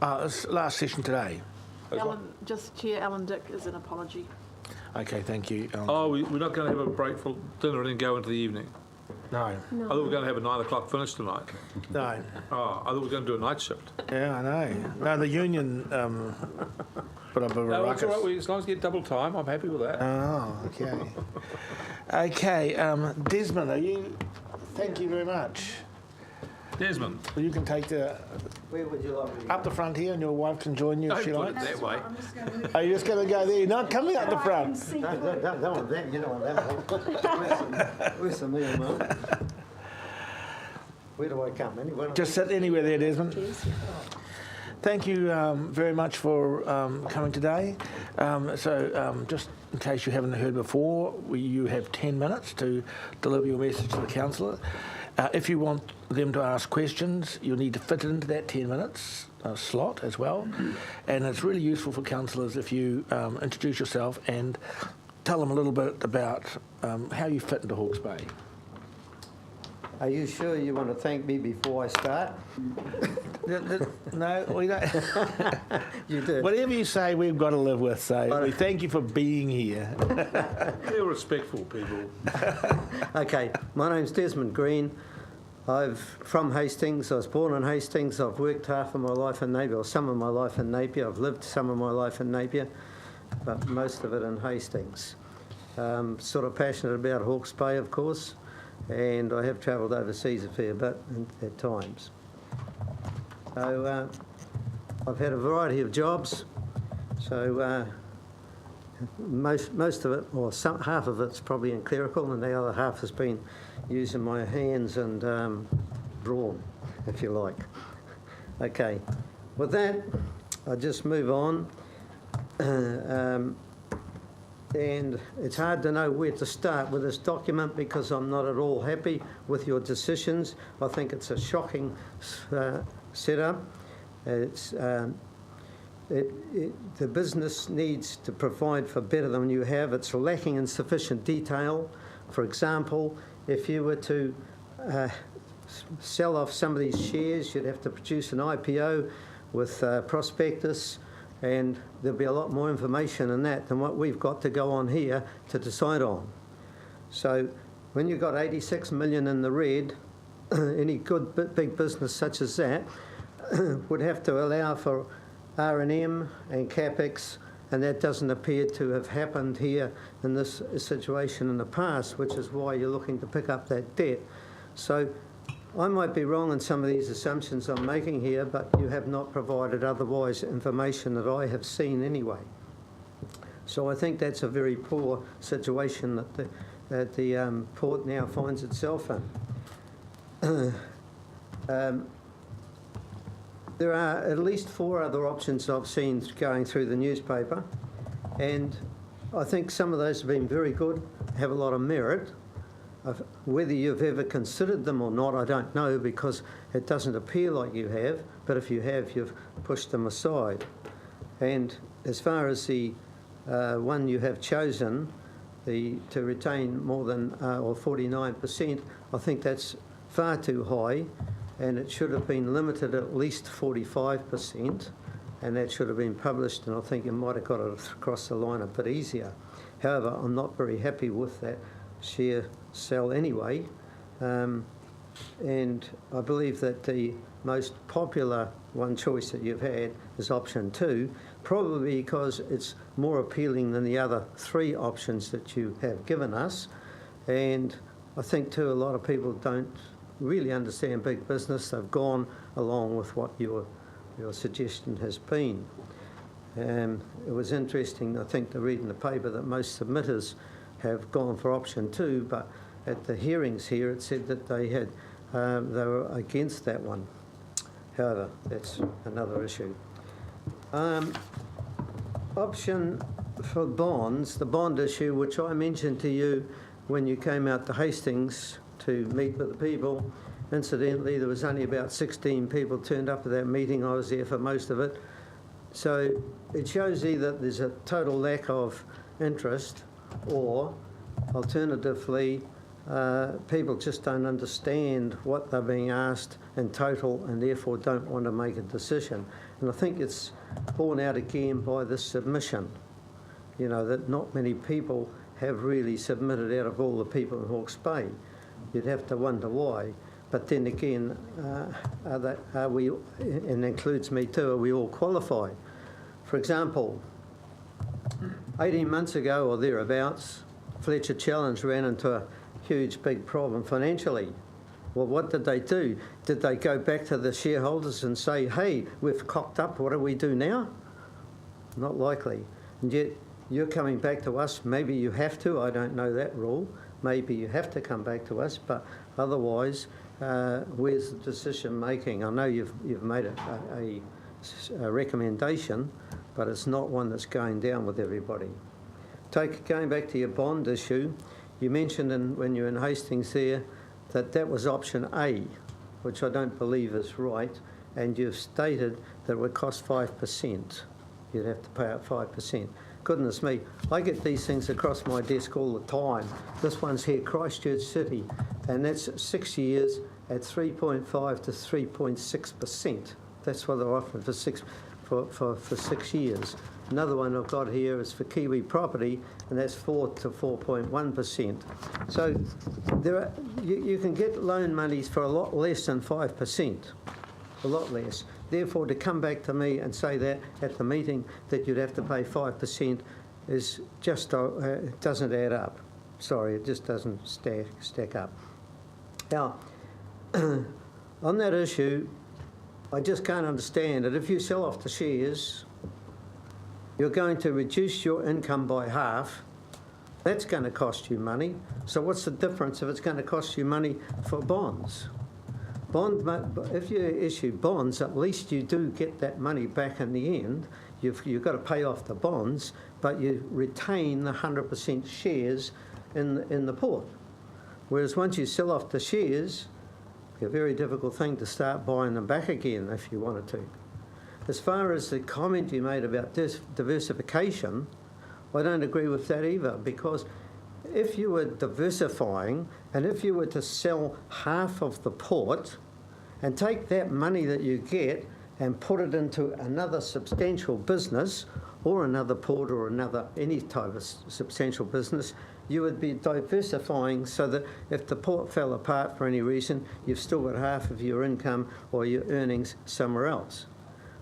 Last session today. Chair Alan Dick is an apology. Okay, thank you. Oh, we're not going to have a break for dinner and then go into the evening. No. I thought we were going to have a 9 o'clock finish tonight. No. Oh, I thought we were going to do a night shift. Yeah, I know. No, the union put up a No, ruckus. it's all right. As long as you get double time, I'm happy with that. Oh, okay. Okay, Desmond, are you... Thank you very much. Desmond. Well, you can take the... Where would you like me? Up the front here, and your wife can join you if she Don't put likes. it that way. Are you just going to go there? You're not coming up the front. Don't want that, you don't want that. Where's the meal, Mum? Where do I come? Anywhere? Just sit anywhere there, Desmond. Thank you very much for coming today. Just in case you haven't heard before, you have 10 minutes to deliver your message to the councillor. If you want them to ask questions, you'll need to fit it into that 10 minutes slot as well. And it's really useful for councillors if you introduce yourself and tell them a little bit about how you fit into Hawke's Bay. Are you sure you want to thank me before I start? No, we don't. You did. Whatever you say, we've got to live with. So we thank you for being here. They're respectful people. Okay, my name's Desmond Green. I'm from Hastings. I was born in Hastings. I've worked half of my life in Napier, or some of my life in Napier. I've lived some of my life in Napier, but most of it in Hastings. Sort of passionate about Hawke's Bay, of course, and I have travelled overseas a fair bit at times. So I've had a variety of jobs. So most of it, or half of it's probably in clerical, and the other half has been using my hands and drawn, if you like. Okay, with that, I'll just move on. And it's hard to know where to start with this document because I'm not at all happy with your decisions. I think it's a shocking setup. The business needs to provide for better than you have. It's lacking in sufficient detail. For example, if you were to sell off some of these shares, you'd have to produce an IPO with prospectus, and there'll be a lot more information in that than what we've got to go on here to decide on. So when you've got 86 million in the red, any good big business such as that would have to allow for R&M and CapEx, and that doesn't appear to have happened here in this situation in the past, which is why you're looking to pick up that debt. So I might be wrong in some of these assumptions I'm making here, but you have not provided otherwise information that I have seen anyway. So I think that's a very poor situation that the port now finds itself in. There are at least 4 other options I've seen going through the newspaper, and I think some of those have been very good, have a lot of merit. Whether you've ever considered them or not, I don't know, because it doesn't appear like you have, but if you have, you've pushed them aside. And as far as the one you have chosen, to retain more than or 49%, I think that's far too high, and it should have been limited at least 45%, and that should have been published, and I think you might have got it across the line a bit easier. However, I'm not very happy with that share sell anyway, and I believe that the most popular one choice that you've had is option 2, probably because it's more appealing than the other 3 options that you have given us. And I think too, a lot of people don't really understand big business. They've gone along with what your suggestion has been. It was interesting, I think, to read in the paper that most submitters have gone for option 2, but at the hearings here it said that they were against that one. However, that's another issue. Option for bonds, the bond issue, which I mentioned to you when you came out to Hastings to meet with the people. Incidentally, there was only about 16 people turned up at that meeting. I was there for most of it. So it shows either there's a total lack of interest, or alternatively people just don't understand what they're being asked in total and therefore don't want to make a decision. And I think it's borne out again by this submission, you know, that not many people have really submitted out of all the people in Hawke's Bay. You'd have to wonder why. But then again, are we, and includes me too, are we all qualified? For example, 18 months ago or thereabouts, Fletcher Challenge ran into a huge big problem financially. Well, what did they do? Did they go back to the shareholders and say, hey, we've cocked up, what do we do now? Not likely. And yet you're coming back to us. Maybe you have to, I don't know that rule. Maybe you have to come back to us, but otherwise, where's the decision making? I know you've made a recommendation, but it's not one that's going down with everybody. Going back to your bond issue, you mentioned when you were in Hastings there that was option A, which I don't believe is right, and you've stated that it would cost 5%. You'd have to pay out 5%. Goodness me, I get these things across my desk all the time. This one's here, Christchurch City, and that's 6 years at 3.5 to 3.6%. That's what they're offering for 6 years. Another one I've got here is for Kiwi property, and that's 4 to 4.1%. So you can get loan monies for a lot less than 5%, a lot less. Therefore, to come back to me and say that at the meeting that you'd have to pay 5% is just doesn't add up. Sorry, it just doesn't stack up. Now, on that issue, I just can't understand that if you sell off the shares, you're going to reduce your income by half. That's going to cost you money. So what's the difference if it's going to cost you money for bonds? If you issue bonds, at least you do get that money back in the end. You've got to pay off the bonds, but you retain the 100% shares in the port. Whereas once you sell off the shares, it's a very difficult thing to start buying them back again if you wanted to. As far as the comment you made about diversification, I don't agree with that either, because if you were diversifying and if you were to sell half of the port and take that money that you get and put it into another substantial business or another port or any type of substantial business, you would be diversifying so that if the port fell apart for any reason, you've still got half of your income or your earnings somewhere else.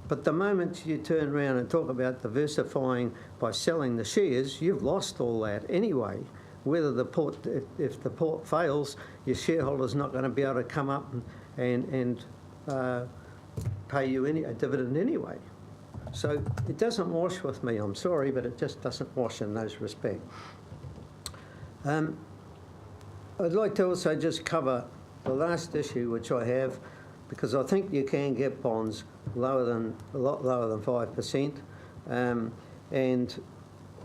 But the moment you turn around and talk about diversifying by selling the shares, you've lost all that anyway. Whether the port, if the port fails, your shareholder's not going to be able to come up and pay you a dividend anyway. So it doesn't wash with me, I'm sorry, but it just doesn't wash in those respects. I'd like to also just cover the last issue which I have, because I think you can get bonds a lot lower than 5%. And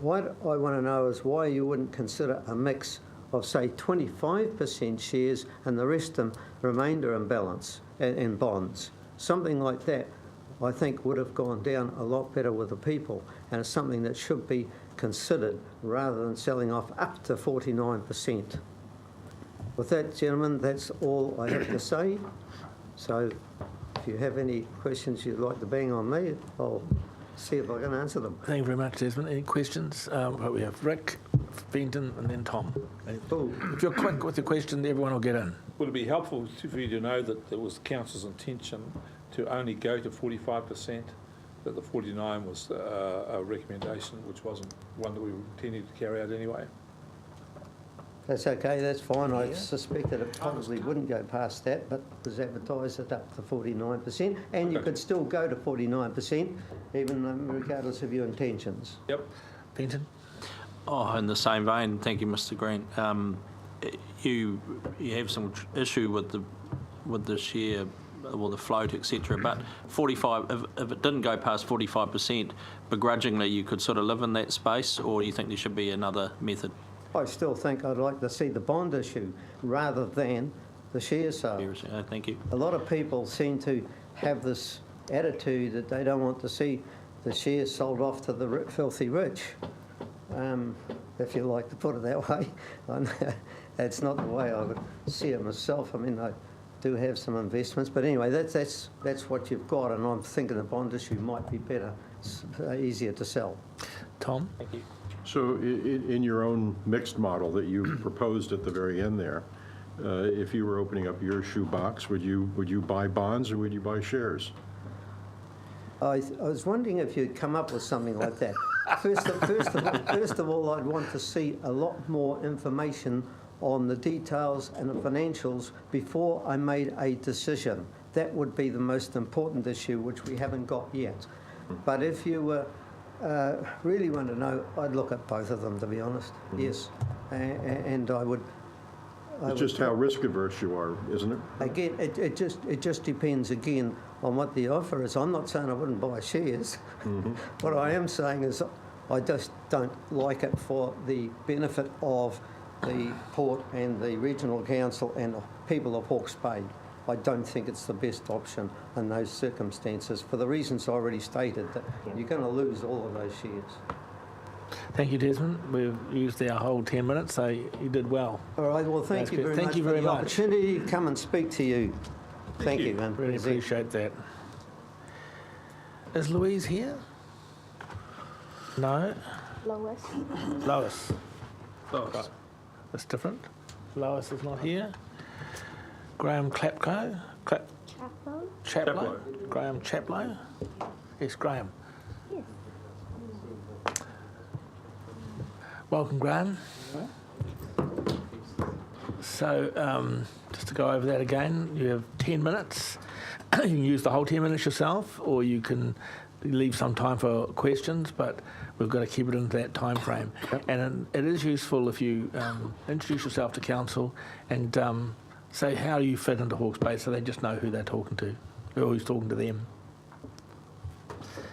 what I want to know is why you wouldn't consider a mix of, say, 25% shares and the rest of the remainder in balance in bonds. Something like that, I think, would have gone down a lot better with the people, and it's something that should be considered rather than selling off up to 49%. With that, gentlemen, that's all I have to say. So if you have any questions you'd like to bang on me, I'll see if I can answer them. Thank you very much, Desmond. Any questions? We have Rick, Benton, and then Tom. If you're quick with your question, everyone will get in. Would it be helpful for you to know that it was the council's intention to only go to 45%, that the 49 was a recommendation, which wasn't one that we intended to carry out anyway? That's okay, that's fine. I suspected it probably wouldn't go past that, but it was advertised at up to 49%, and you could still go to 49%, even regardless of your intentions. Yep. Benton? Oh, in the same vein, thank you, Mr. Green. You have some issue with the share, or the float, etc. But 45, if it didn't go past 45%, begrudgingly, you could sort of live in that space, or do you think there should be another method? I still think I'd like to see the bond issue rather than the share sale. Thank you. A lot of people seem to have this attitude that they don't want to see the shares sold off to the filthy rich, if you like to put it that way. that's not the way I would see it myself. I mean, I do have some investments, but anyway, that's what you've got, and I'm thinking the bond issue might be better, easier to sell. Tom? Thank you. So in your own mixed model that you proposed at the very end there, if you were opening up your shoebox, would you buy bonds or would you buy shares? I was wondering if you'd come up with something like that. First of all, I'd want to see a lot more information on the details and the financials before I made a decision. That would be the most important issue, which we haven't got yet. But if you really want to know, I'd look at both of them, to be honest. Yes, and I would. It's just how risk averse you are, isn't it? Again, it just depends again on what the offer is. I'm not saying I wouldn't buy shares. What I am saying is I just don't like it for the benefit of the port and the regional council and the people of Hawke's Bay. I don't think it's the best option in those circumstances for the reasons I already stated, that you're going to lose all of those shares. Thank you, Desmond. We've used our whole 10 minutes, so you did well. All right, well, thank you very much for the opportunity to come and speak to you. Thank you. And Really appreciate that. Is Louise here? No? Lois. Lois. Right. That's different. Lois is not here. Graham Chaplow? Chaplow. Chaplow. Graham Chaplow? Yes, Graham. Yes. Welcome, Graham. So, just to go over that again, you have 10 minutes. You can use the whole 10 minutes yourself, or you can leave some time for questions, but we've got to keep it in that time frame. Yep. And it is useful if you introduce yourself to council and say how you fit into Hawke's Bay, so they just know who they're talking to, or who's talking to them.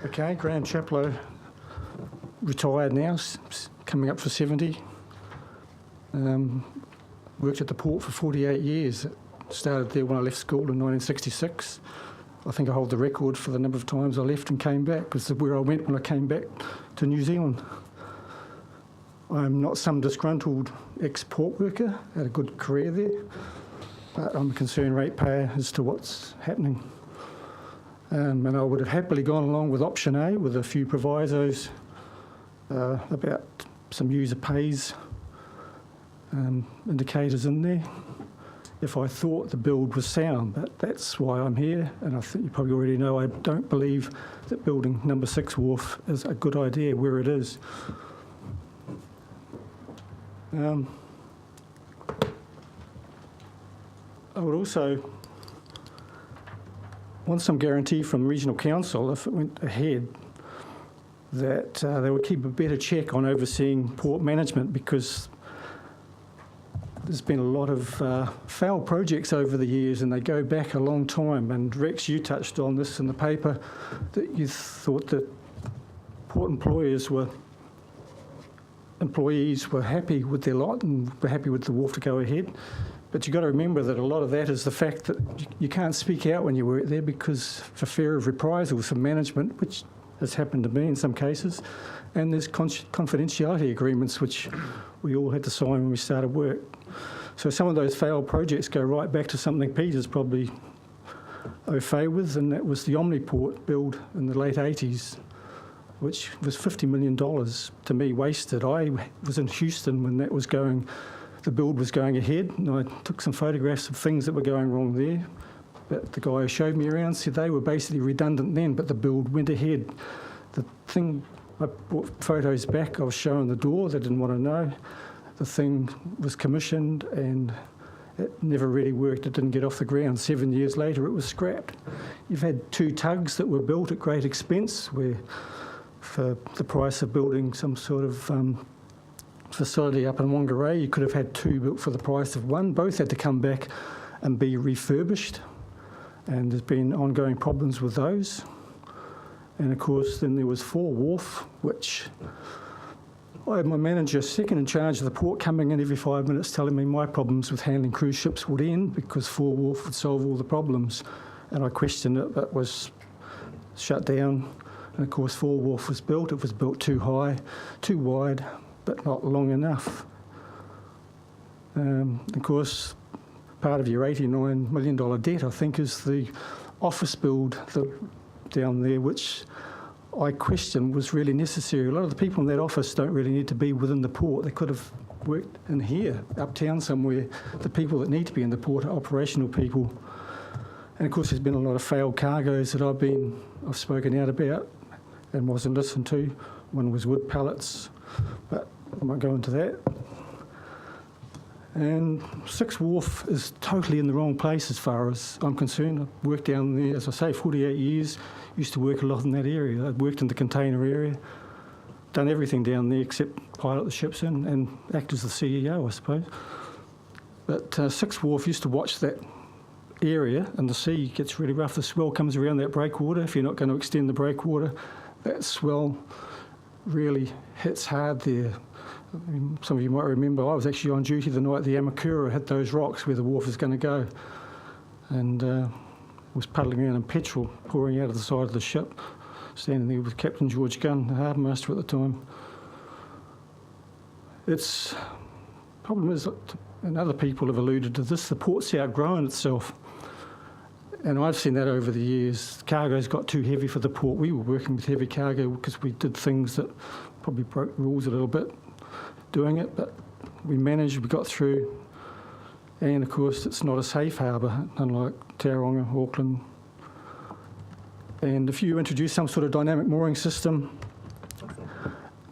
Okay, Graham Chaplow, retired now, coming up for 70. Worked at the port for 48 years. Started there when I left school in 1966. I think I hold the record for the number of times I left and came back, because where I went when I came back to New Zealand. I'm not some disgruntled ex-port worker, had a good career there, but I'm a concerned ratepayer as to what's happening. And I would have happily gone along with option A with a few provisos about some user pays indicators in there, if I thought the build was sound. But that's why I'm here, and I think you probably already know I don't believe that building number 6 wharf is a good idea where it is. I would also want some guarantee from Regional Council, if it went ahead, that they would keep a better check on overseeing port management, because there's been a lot of failed projects over the years, and they go back a long time. And Rex, you touched on this in the paper, that you thought that port employees were happy with their lot and were happy with the wharf to go ahead. But you've got to remember that a lot of that is the fact that you can't speak out when you work there, because for fear of reprisals from management, which has happened to me in some cases, and there's confidentiality agreements which we all had to sign when we started work. So some of those failed projects go right back to something Peter's probably au fait with, and that was the Omniport build in the late 80s, which was $50 million, to me, wasted. I was in Houston when that was going, the build was going ahead, and I took some photographs of things that were going wrong there. But the guy who showed me around said they were basically redundant then, but the build went ahead. The thing, I brought photos back, I was showing the door, they didn't want to know. The thing was commissioned and it never really worked, it didn't get off the ground. 7 years later it was scrapped. You've had 2 tugs that were built at great expense, where for the price of building some sort of facility up in Whangarei, you could have had 2 built for the price of 1. Both had to come back and be refurbished, and there's been ongoing problems with those. And of course then there was 4 Wharf, which I had my manager second in charge of the port coming in every 5 minutes telling me my problems with handling cruise ships would end because 4 Wharf would solve all the problems. And I questioned it, but was shut down. And of course 4 Wharf was built. It was built too high, too wide, but not long enough. Of course, part of your $89 million debt, I think, is the office build down there, which I question was really necessary. A lot of the people in that office don't really need to be within the port. They could have worked in here, uptown somewhere. The people that need to be in the port are operational people. And of course, there's been a lot of failed cargoes that I've spoken out about and wasn't listened to. One was wood pallets, but I won't go into that. And Sixth Wharf is totally in the wrong place as far as I'm concerned. I've worked down there, as I say, 48 years. Used to work a lot in that area. I'd worked in the container area, done everything down there except pilot the ships in and act as the CEO, I suppose. But Sixth Wharf used to watch that area, and the sea gets really rough. The swell comes around that breakwater. If you're not going to extend the breakwater, that swell really hits hard there. I mean, some of you might remember I was actually on duty the night the Amakura hit those rocks where the wharf is going to go, and was puddling around in petrol pouring out of the side of the ship, standing there with Captain George Gunn, the harbour master at the time. Its problem is, and other people have alluded to this, the port's outgrown itself. And I've seen that over the years. Cargo's got too heavy for the port. We were working with heavy cargo because we did things that probably broke rules a little bit doing it, but we managed, we got through. And of course, it's not a safe harbour, unlike Tauranga, Auckland. And if you introduce some sort of dynamic mooring system,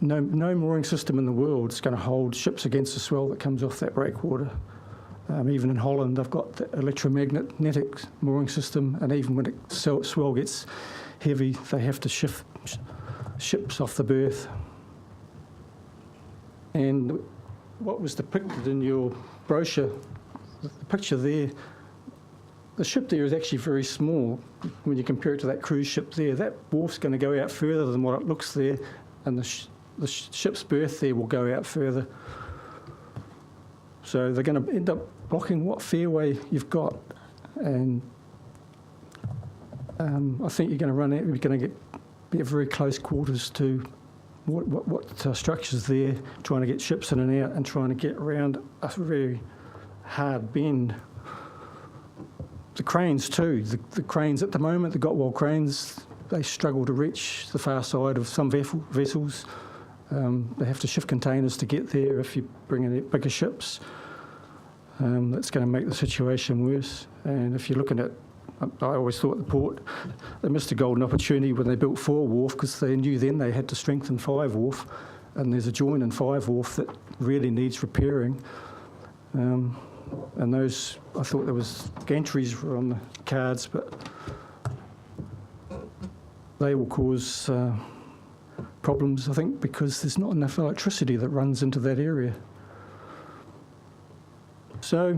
no mooring system in the world is going to hold ships against the swell that comes off that breakwater. Even in Holland, they've got the electromagnetic mooring system, and even when swell gets heavy, they have to shift ships off the berth. And what was depicted in your brochure, the picture there, the ship there is actually very small when you compare it to that cruise ship there. That wharf's going to go out further than what it looks there, and the ship's berth there will go out further. So they're going to end up blocking what fairway you've got, and I think you're going to be at very close quarters to what structure's there, trying to get ships in and out and trying to get around a very hard bend. The cranes too, the cranes at the moment, the Gotwald cranes, they struggle to reach the far side of some vessels. They have to shift containers to get there if you bring in bigger ships. That's going to make the situation worse. And if you're looking at, I always thought the port, they missed a golden opportunity when they built 4 Wharf, because they knew then they had to strengthen 5 Wharf, and there's a join in 5 Wharf that really needs repairing. And those, I thought there was gantries were on the cards, but they will cause problems, I think, because there's not enough electricity that runs into that area. So,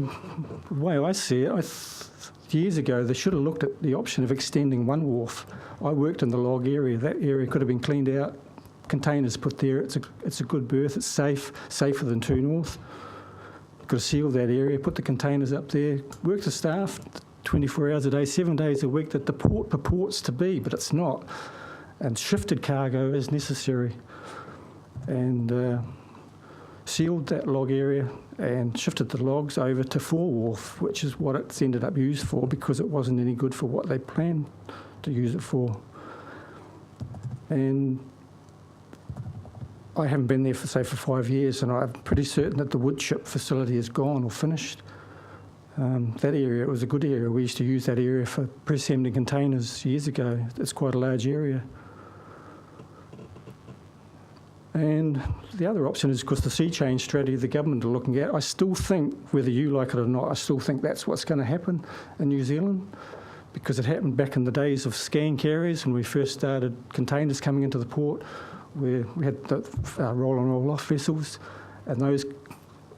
the way I see it, years ago, they should have looked at the option of extending 1 wharf. I worked in the log area. That area could have been cleaned out, containers put there. It's a good berth. It's safe, safer than 2 North. Got to seal that area, put the containers up there, work the staff 24 hours a day, 7 days a week that the port purports to be, but it's not. And shifted cargo is necessary. And sealed that log area and shifted the logs over to 4 Wharf, which is what it's ended up used for, because it wasn't any good for what they planned to use it for. And I haven't been there for 5 years, and I'm pretty certain that the wood chip facility is gone or finished. That area, it was a good area. We used to use that area for press-handling containers years ago. It's quite a large area. And the other option is, of course, the sea change strategy the government are looking at. I still think, whether you like it or not, I still think that's what's going to happen in New Zealand, because it happened back in the days of scan carriers when we first started containers coming into the port, where we had the roll-on, roll-off vessels, and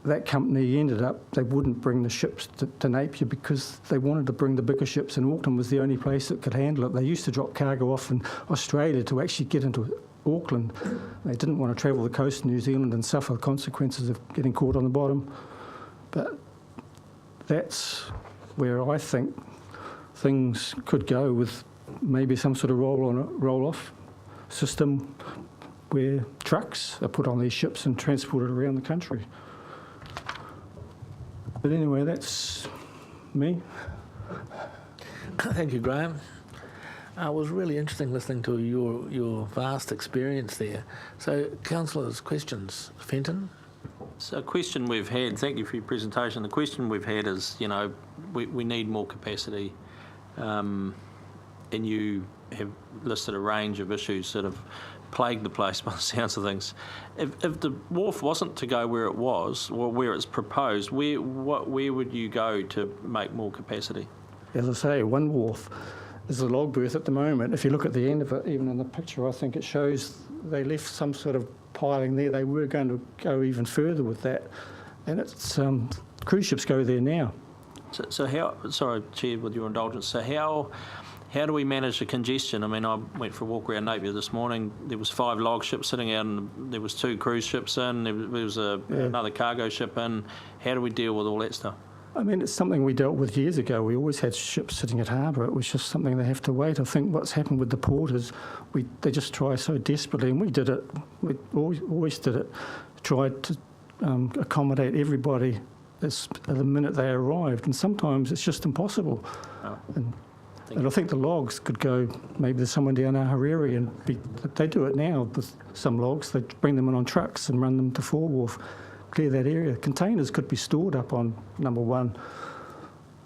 that company ended up, they wouldn't bring the ships to Napier because they wanted to bring the bigger ships, and Auckland was the only place that could handle it. They used to drop cargo off in Australia to actually get into Auckland. They didn't want to travel the coast of New Zealand and suffer the consequences of getting caught on the bottom. But that's where I think things could go, with maybe some sort of roll-on, roll-off system where trucks are put on these ships and transported around the country. But anyway, that's me. Thank you, Graham. It was really interesting listening to your vast experience there. So, councillors, questions? Fenton? So a question we've had, thank you for your presentation, the question we've had is, you know, we need more capacity, and you have listed a range of issues that have plagued the place by the sounds of things. If the wharf wasn't to go where it was, or where it's proposed, where would you go to make more capacity? As I say, one wharf is the log berth at the moment. If you look at the end of it, even in the picture, I think it shows they left some sort of piling there. They were going to go even further with that. And it's cruise ships go there now. So how, sorry, Chair, with your indulgence, so how do we manage the congestion? I mean, I went for a walk around Napier this morning. There was 5 log ships sitting out, and there was 2 cruise ships in. There was another cargo ship in. How do we deal with all that stuff? I mean, it's something we dealt with years ago. We always had ships sitting at harbour. It was just something they have to wait. I think what's happened with the port is they just try so desperately, and we did it. We always did it. Tried to accommodate everybody the minute they arrived, and sometimes it's just impossible. Oh. And I think the logs could go, maybe there's someone down Ahariri, and they do it now with some logs. They bring them in on trucks and run them to Four Wharf, clear that area. Containers could be stored up on number 1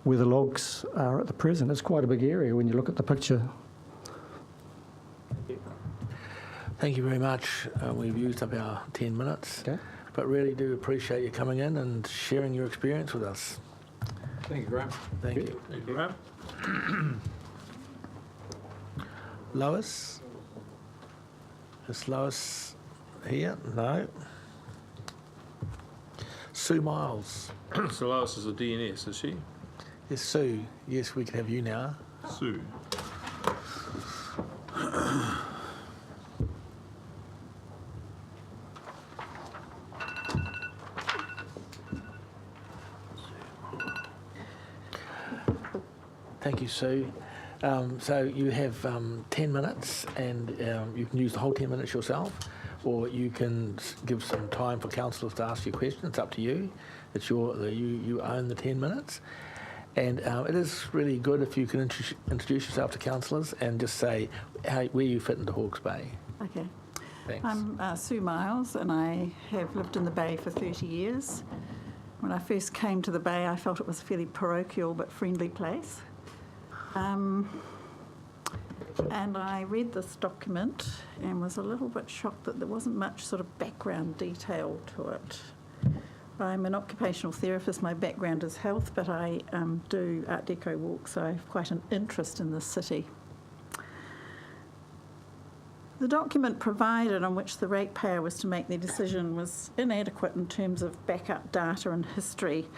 where the logs are at the present. It's quite a big area when you look at the picture. Thank you very much. We've used up our 10 minutes, Okay. but really do appreciate you coming in and sharing your experience with us. Thank you, Graham. Thank you. Thank you, Graham. Lois? Is Lois here? No. Sue Myles. So Lois is a DNS, is she? Yes, Sue. Yes, we can have you now. Sue. Thank you, Sue. So you have 10 minutes, and you can use the whole 10 minutes yourself, or you can give some time for councillors to ask you questions. It's up to you. It's you own the 10 minutes. And it is really good if you can introduce yourself to councillors and just say where you fit into Hawke's Bay. Okay. Thanks. I'm Sue Myles, and I have lived in the Bay for 30 years. When I first came to the Bay, I felt it was a fairly parochial but friendly place. And I read this document and was a little bit shocked that there wasn't much sort of background detail to it. I'm an occupational therapist. My background is health, but I do Art Deco walks, so I have quite an interest in this city. The document provided on which the ratepayer was to make their decision was inadequate in terms of backup data and history,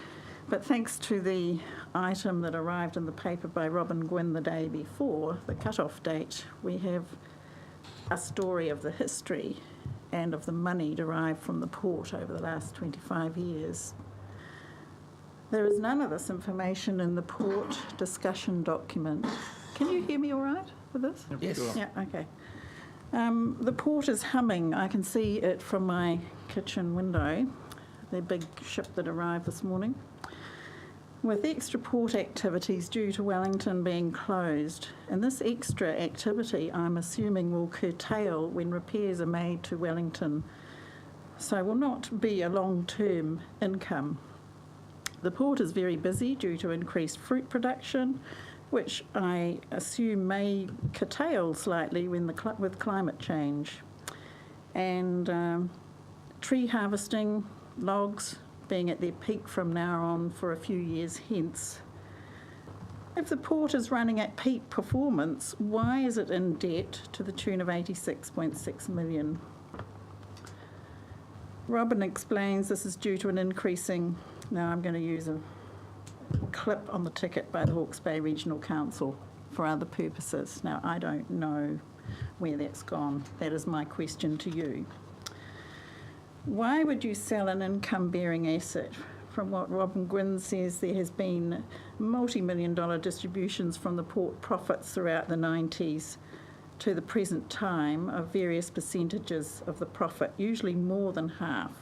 but thanks to the item that arrived in the paper by Robin Gwynn the day before, the cut-off date, we have a story of the history and of the money derived from the port over the last 25 years. There is none of this information in the port discussion document. Can you hear me all right with this? Yes. Yeah, okay. The port is humming. I can see it from my kitchen window, the big ship that arrived this morning. With extra port activities due to Wellington being closed, and this extra activity I'm assuming will curtail when repairs are made to Wellington, so will not be a long-term income. The port is very busy due to increased fruit production, which I assume may curtail slightly when with climate change, and tree harvesting, logs being at their peak from now on for a few years hence. If the port is running at peak performance, why is it in debt to the tune of 86.6 million? Robin explains this is due to an increasing, now I'm going to use a clip on the ticket by the Hawke's Bay Regional Council for other purposes. Now, I don't know where that's gone. That is my question to you. Why would you sell an income-bearing asset? From what Robin Gwynn says, there has been multi-million-dollar distributions from the port profits throughout the 90s to the present time of various percentages of the profit, usually more than half.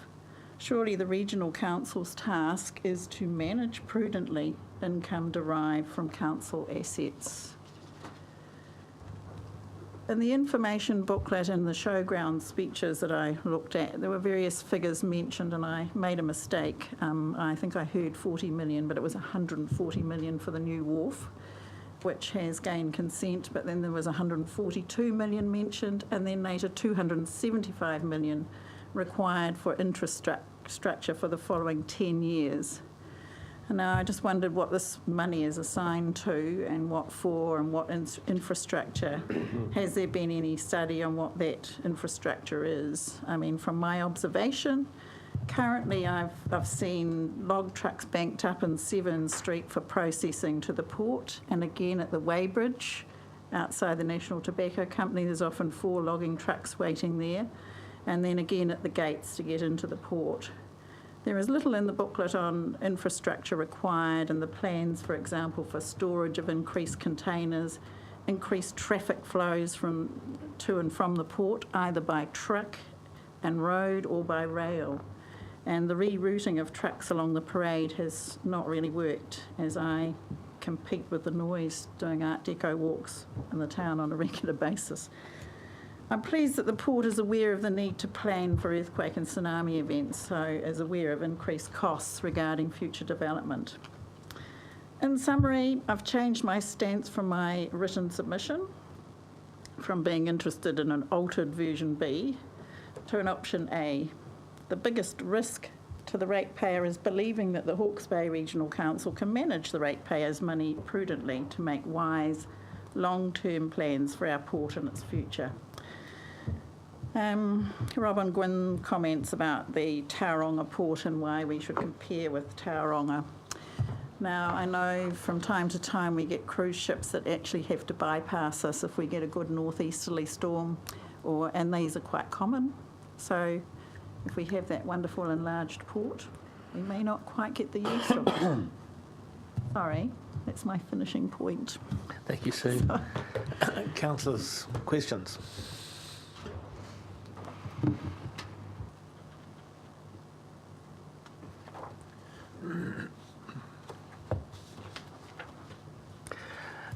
Surely the regional council's task is to manage prudently income derived from council assets. In the information booklet and the showground speeches that I looked at, there were various figures mentioned, and I made a mistake. I think I heard 40 million, but it was 140 million for the new wharf, which has gained consent, but then there was 142 million mentioned, and then later 275 million required for infrastructure for the following 10 years. And now I just wondered what this money is assigned to and what for and what infrastructure. Has there been any study on what that infrastructure is? I mean, from my observation, currently I've seen log trucks banked up in Severn Street for processing to the port, and again at the weighbridge outside the National Tobacco Company, there's often 4 logging trucks waiting there, and then again at the gates to get into the port. There is little in the booklet on infrastructure required and the plans, for example, for storage of increased containers, increased traffic flows to and from the port, either by truck and road or by rail. And the rerouting of trucks along the parade has not really worked, as I compete with the noise doing Art Deco walks in the town on a regular basis. I'm pleased that the port is aware of the need to plan for earthquake and tsunami events, so is aware of increased costs regarding future development. In summary, I've changed my stance from my written submission, from being interested in an altered version B to an option A. The biggest risk to the ratepayer is believing that the Hawke's Bay Regional Council can manage the ratepayers' money prudently to make wise, long-term plans for our port and its future. Robin Gwynn comments about the Tauranga port and why we should compare with Tauranga. Now, I know from time to time we get cruise ships that actually have to bypass us if we get a good northeasterly storm, and these are quite common. So if we have that wonderful enlarged port, we may not quite get the use of it. Sorry, that's my finishing point. Thank you, Sue. Councillors, questions?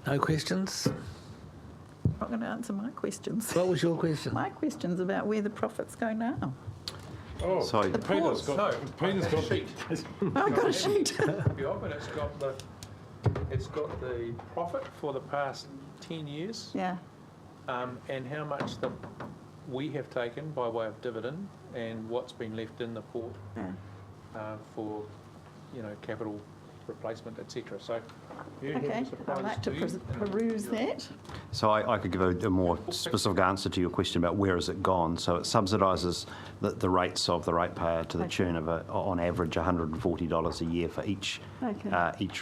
No questions? I'm not going to answer my questions. What was your question? My question's about where the profits go now. Oh, Sorry. Peter's got the sheet. Oh, I've got a sheet. Yeah, but it's got the profit for the past 10 years. Yeah. And how much we have taken by way of dividend and what's been left in the port for, capital replacement, etc. So, Okay, I'd like to peruse that. So I could give a more specific answer to your question about where has it gone. So it subsidises the rates of the ratepayer to the tune of, on average, $140 a year for each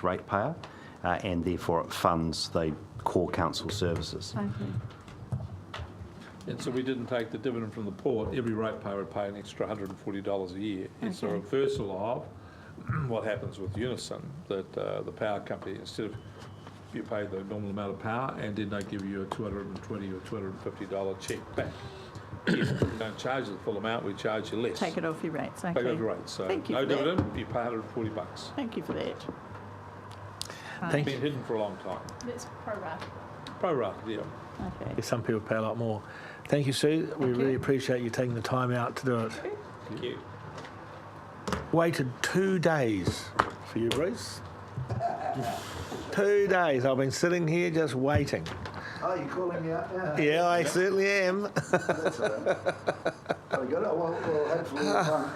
ratepayer, and therefore it funds the core council services. Okay. And so we didn't take the dividend from the port. Every ratepayer would pay an extra $140 a year. It's a reversal of what happens with Unison, that the power company, instead of you pay the normal amount of power and then they give you a $220 or $250 check back. If we don't charge the full amount, we charge you less. Take it off your rates. Okay. Take it off your rates. So Thank you no for that. dividend, you pay $140. Thank you for that. It's been hidden for a long time. That's pro-rata. Pro-rata, yeah. Okay. Some people pay a lot more. Thank you, Sue. We really appreciate you taking the time out to do it. Thank you. Waited 2 days for you, Bruce. 2 days. I've been sitting here just waiting. Oh, you're calling me out now? Yeah, I certainly am. That's all right. Very good. Well, hopefully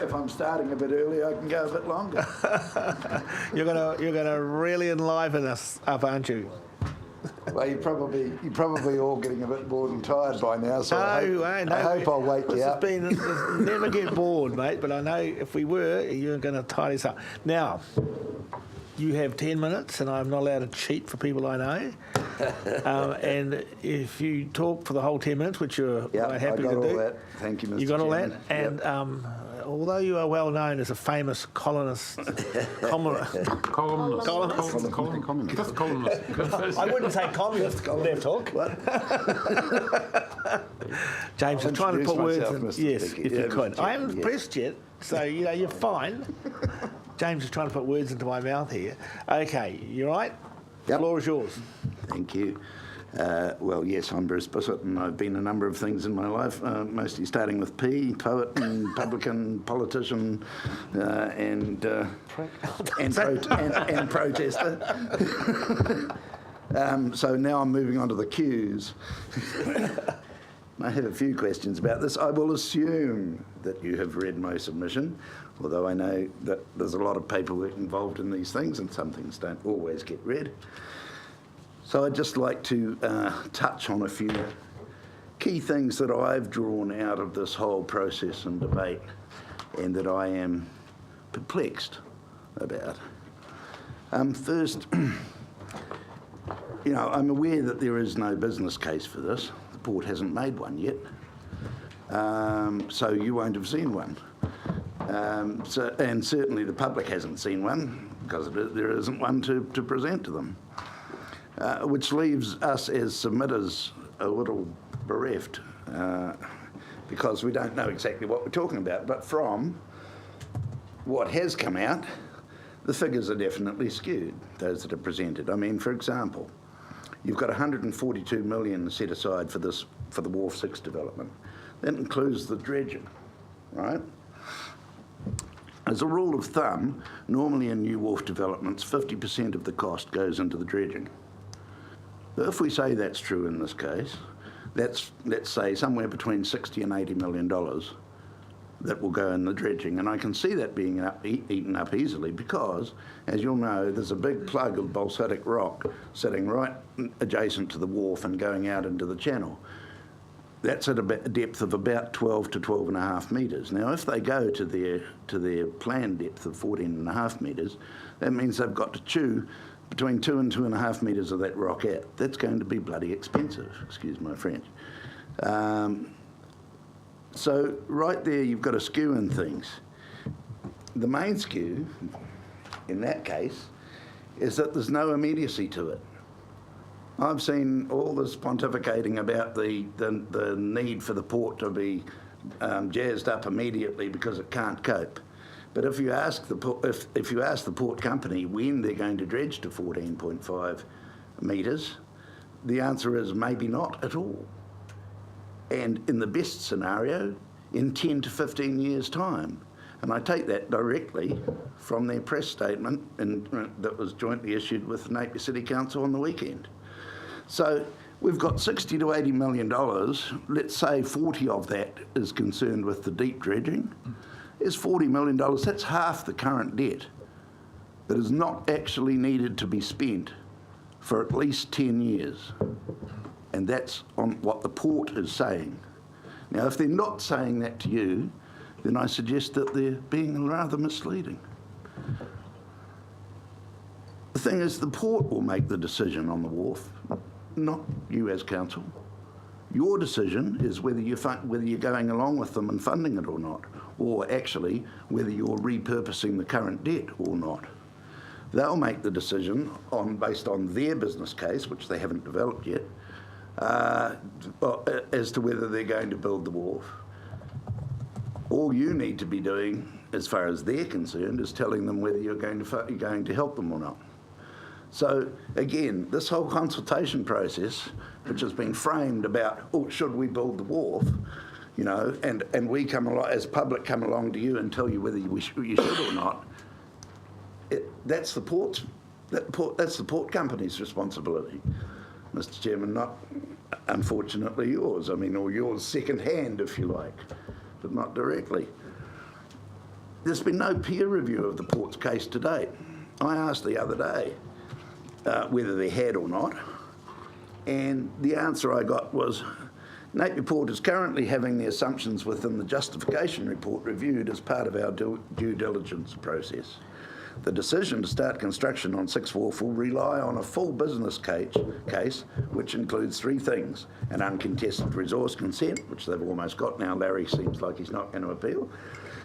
if I'm starting a bit early, I can go a bit longer. You're gonna really enliven us up, aren't you? Well, you're probably all getting a bit bored and tired by now, so I hope I'll wake you up. Never get bored, mate, but I know if we were, you're going to tidy us up. Now, you have 10 minutes, and I'm not allowed to cheat for people I know. And if you talk for the whole 10 minutes, which you're quite happy to do. I got all that. Thank you, Mr. You got all that? Chairman. And although you are well known as a famous columnist. I wouldn't say communist. Left hook. James is trying to put words in. Yes, if you could. I haven't pressed yet. So, you're fine. James is trying to put words into my mouth here. Okay, you all right? The floor is yours. Thank you. Well, yes, I'm Bruce Bisset, and I've been a number of things in my life, mostly starting with P, poet and publican, politician, and protester. So now I'm moving on to the Qs. I have a few questions about this. I will assume that you have read my submission, although I know that there's a lot of paperwork involved in these things, and some things don't always get read. So I'd just like to touch on a few key things that I've drawn out of this whole process and debate, and that I am perplexed about. First, I'm aware that there is no business case for this. The port hasn't made one yet, so you won't have seen one. And certainly the public hasn't seen one, because there isn't one to present to them. Which leaves us as submitters a little bereft, because we don't know exactly what we're talking about. But from what has come out, the figures are definitely skewed, those that are presented. I mean, for example, you've got 142 million set aside for the Wharf 6 development. That includes the dredging, right? As a rule of thumb, normally in new wharf developments, 50% of the cost goes into the dredging. If we say that's true in this case, that's, let's say, somewhere between $60 and $80 million that will go in the dredging. And I can see that being eaten up easily because, as you'll know, there's a big plug of basaltic rock sitting right adjacent to the wharf and going out into the channel. That's at a depth of about 12 to 12.5 metres. Now, if they go to their planned depth of 14.5 metres, that means they've got to chew between 2 and 2.5 metres of that rock out. That's going to be bloody expensive, excuse my French. So right there, you've got a skew in things. The main skew, in that case, is that there's no immediacy to it. I've seen all this pontificating about the need for the port to be jazzed up immediately because it can't cope. But if you ask the port company when they're going to dredge to 14.5 metres, the answer is maybe not at all. And in the best scenario, in 10 to 15 years' time. And I take that directly from their press statement that was jointly issued with the Napier City Council on the weekend. So we've got $60 to $80 million. Let's say 40 of that is concerned with the deep dredging. Is $40 million, that's half the current debt that is not actually needed to be spent for at least 10 years. And that's on what the port is saying. Now, if they're not saying that to you, then I suggest that they're being rather misleading. The thing is, the port will make the decision on the wharf, not you as council. Your decision is whether you're going along with them and funding it or not, or actually whether you're repurposing the current debt or not. They'll make the decision based on their business case, which they haven't developed yet, as to whether they're going to build the wharf. All you need to be doing, as far as they're concerned, is telling them whether you're going to help them or not. So again, this whole consultation process, which has been framed about, should we build the wharf, and we come along, as public, come along to you and tell you whether you should or not. That's the port company's responsibility, Mr. Chairman, not unfortunately yours. I mean, or yours second hand, if you like, but not directly. There's been no peer review of the port's case to date. I asked the other day whether they had or not, and the answer I got was, Napier Port is currently having the assumptions within the justification report reviewed as part of our due diligence process. The decision to start construction on 6 Wharf will rely on a full business case, which includes 3 things: an uncontested resource consent, which they've almost got now. Larry seems like he's not going to appeal.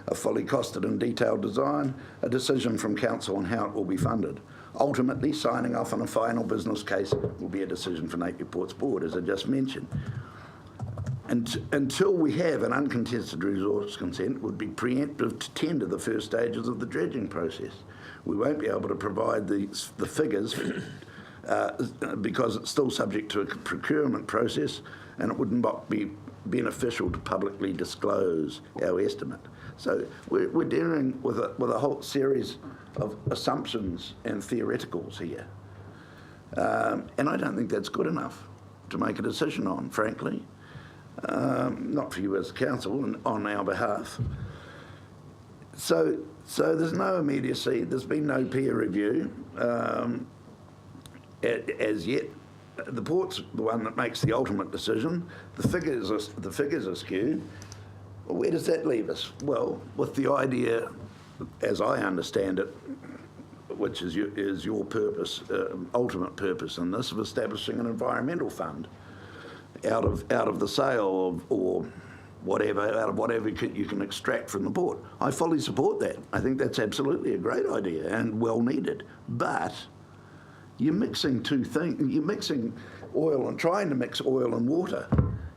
A fully costed and detailed design, a decision from council on how it will be funded. Ultimately, signing off on a final business case will be a decision for Napier Port's board, as I just mentioned. until we have an uncontested resource consent, would be preemptive to tender the first stages of the dredging process. We won't be able to provide the figures because it's still subject to a procurement process, and it wouldn't be beneficial to publicly disclose our estimate. So we're dealing with a whole series of assumptions and theoreticals here. And I don't think that's good enough to make a decision on, frankly. Not for you as council and on our behalf. So there's no immediacy. There's been no peer review as yet. The port's the one that makes the ultimate decision. The figures are skewed. Well, where does that leave us? Well, with the idea, as I understand it, which is your purpose, ultimate purpose in this, of establishing an environmental fund out of the sale of, or whatever, out of whatever you can extract from the port. I fully support that. I think that's absolutely a great idea and well needed. But you're mixing two things. You're mixing oil and trying to mix oil and water.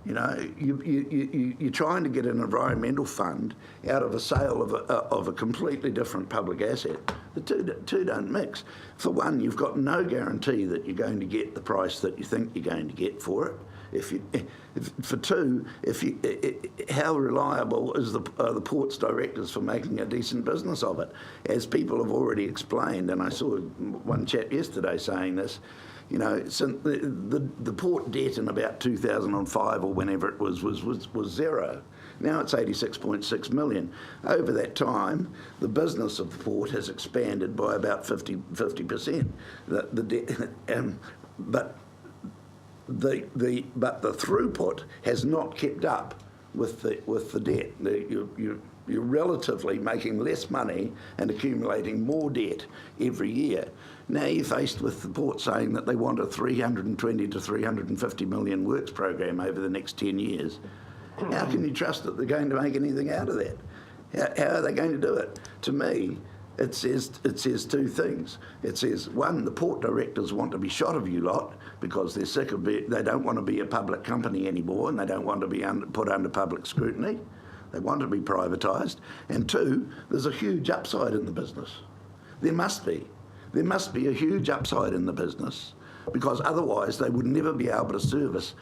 You know, you're trying to get an environmental fund out of a sale of a completely different public asset. The two don't mix. For one, you've got no guarantee that you're going to get the price that you think you're going to get for it. For two, how reliable is the port's directors for making a decent business of it? As people have already explained, and I saw one chap yesterday saying this, you know, since the port debt in about 2005 or whenever it was zero. Now it's 86.6 million. Over that time, the business of the port has expanded by about 50%. But the throughput has not kept up with the debt. You're relatively making less money and accumulating more debt every year. Now you're faced with the port saying that they want a 320 to 350 million works program over the next 10 years. How can you trust that they're going to make anything out of that? How are they going to do it? To me, it says two things. It says, one, the port directors want to be shot of you lot because they're sick of it. They don't want to be a public company anymore, and they don't want to be put under public scrutiny. They want to be privatised. And two, there's a huge upside in the business. There must be. There must be a huge upside in the business, because otherwise they would never be able to service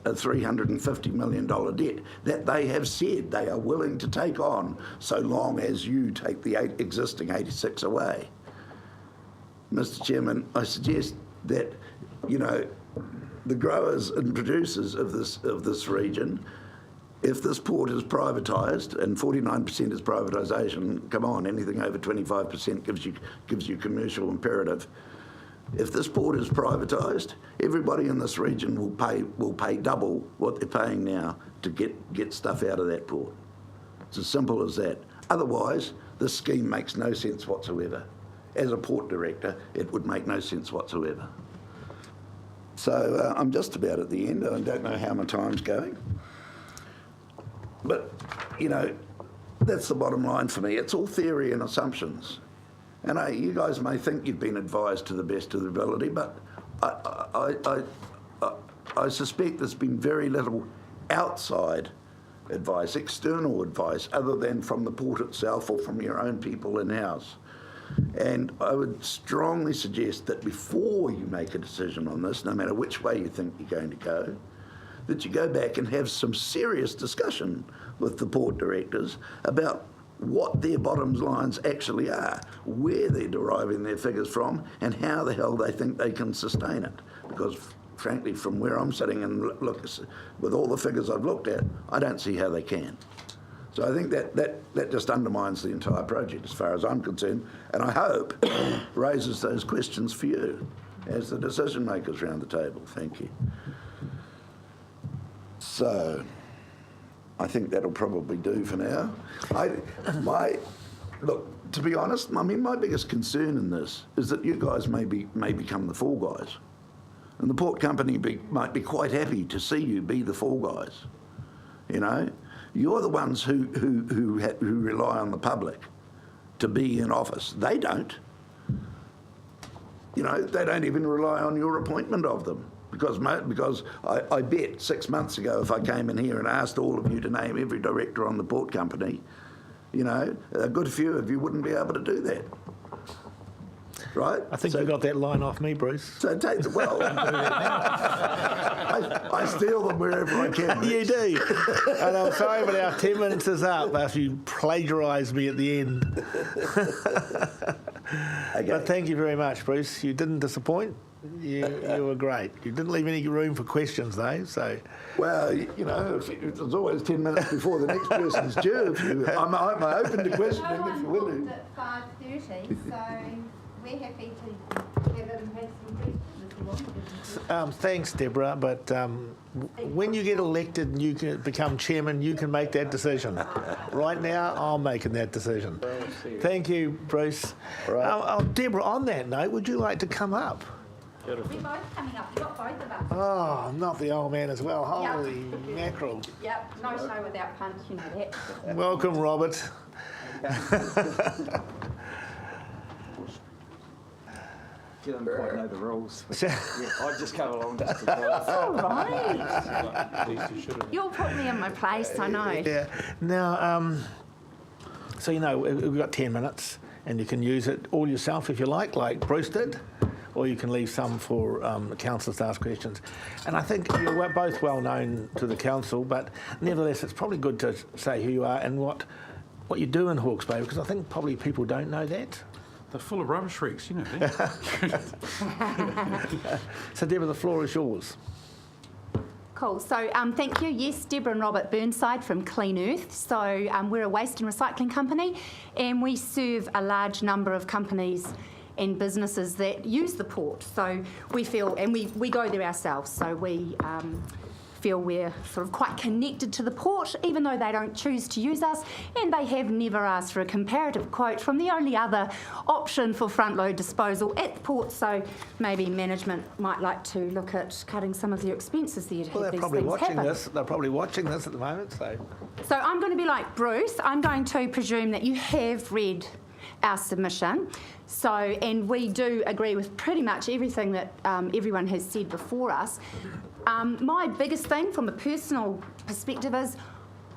a $350 million debt that they have said they are willing to take on so long as you take the existing 86 away. Mr. Chairman, I suggest that, you know, the growers and producers of this region, if this port is privatised, and 49% is privatisation, come on, anything over 25% gives you commercial imperative. If this port is privatised, everybody in this region will pay double what they're paying now to get stuff out of that port. It's as simple as that. Otherwise, this scheme makes no sense whatsoever. As a port director, it would make no sense whatsoever. So I'm just about at the end. I don't know how my time's going. But, you know, that's the bottom line for me. It's all theory and assumptions. And you guys may think you've been advised to the best of their ability, but I suspect there's been very little outside advice, external advice, other than from the port itself or from your own people in-house. And I would strongly suggest that before you make a decision on this, no matter which way you think you're going to go, that you go back and have some serious discussion with the port directors about what their bottom lines actually are, where they're deriving their figures from, and how the hell they think they can sustain it. Because, frankly, from where I'm sitting and look, with all the figures I've looked at, I don't see how they can. So I think that just undermines the entire project as far as I'm concerned, and I hope raises those questions for you as the decision makers around the table. Thank you. So I think that'll probably do for now. Look, to be honest, I mean, my biggest concern in this is that you guys may become the fall guys. And the port company might be quite happy to see you be the fall guys. You know? You're the ones who rely on the public to be in office. They don't. You know, they don't even rely on your appointment of them. Because I bet 6 months ago, if I came in here and asked all of you to name every director on the port company, you know, a good few of you wouldn't be able to do that. Right? I think you got that line off me, Bruce. So take the, well, I steal them wherever I can. You do. And I'm sorry, but our 10 minutes is up after you plagiarised me at the end. Okay. But thank you very much, Bruce. You didn't disappoint. You were great. You didn't leave any room for questions, though. So, Well, you know, there's always 10 minutes before the next person's due. I'm open to questioning if you're willing. At 5:30, so we're happy to have it and have some questions if you want. thanks, Deborah. But when you get elected and you can become chairman, you can make that decision. Right now, I'm making that decision. Thank you, Bruce. Right. Deborah, on that note, would you like to come up? We're both coming up. You've got both of us. Oh, not the old man as well. Holy mackerel. Yep, no show without punch, you know that. Welcome, Robert. Didn't quite know the rules. I just come along just to All right. You'll put me in my place, I know. Yeah. Now, so you know, we've got 10 minutes, and you can use it all yourself if you like Bruce did, or you can leave some for the councillors to ask questions. And I think you're both well known to the council, but nevertheless, it's probably good to say who you are and what you do in Hawke's Bay, because I think probably people don't know that. They're full of rubbish wrecks, you know that. So, Deborah, the floor is yours. Cool. So thank you. Yes, Deborah and Robert Burnside from Clean Earth. So we're a waste and recycling company, and we serve a large number of companies and businesses that use the port. So we feel, and we go there ourselves, so we feel we're sort of quite connected to the port, even though they don't choose to use us, and they have never asked for a comparative quote from the only other option for front load disposal at the port. So maybe management might like to look at cutting some of their expenses there to Well, have they're these probably things watching happen. this. They're probably watching this at the moment. So I'm going to be like Bruce. I'm going to presume that you have read our submission. So, and we do agree with pretty much everything that everyone has said before us. My biggest thing from a personal perspective is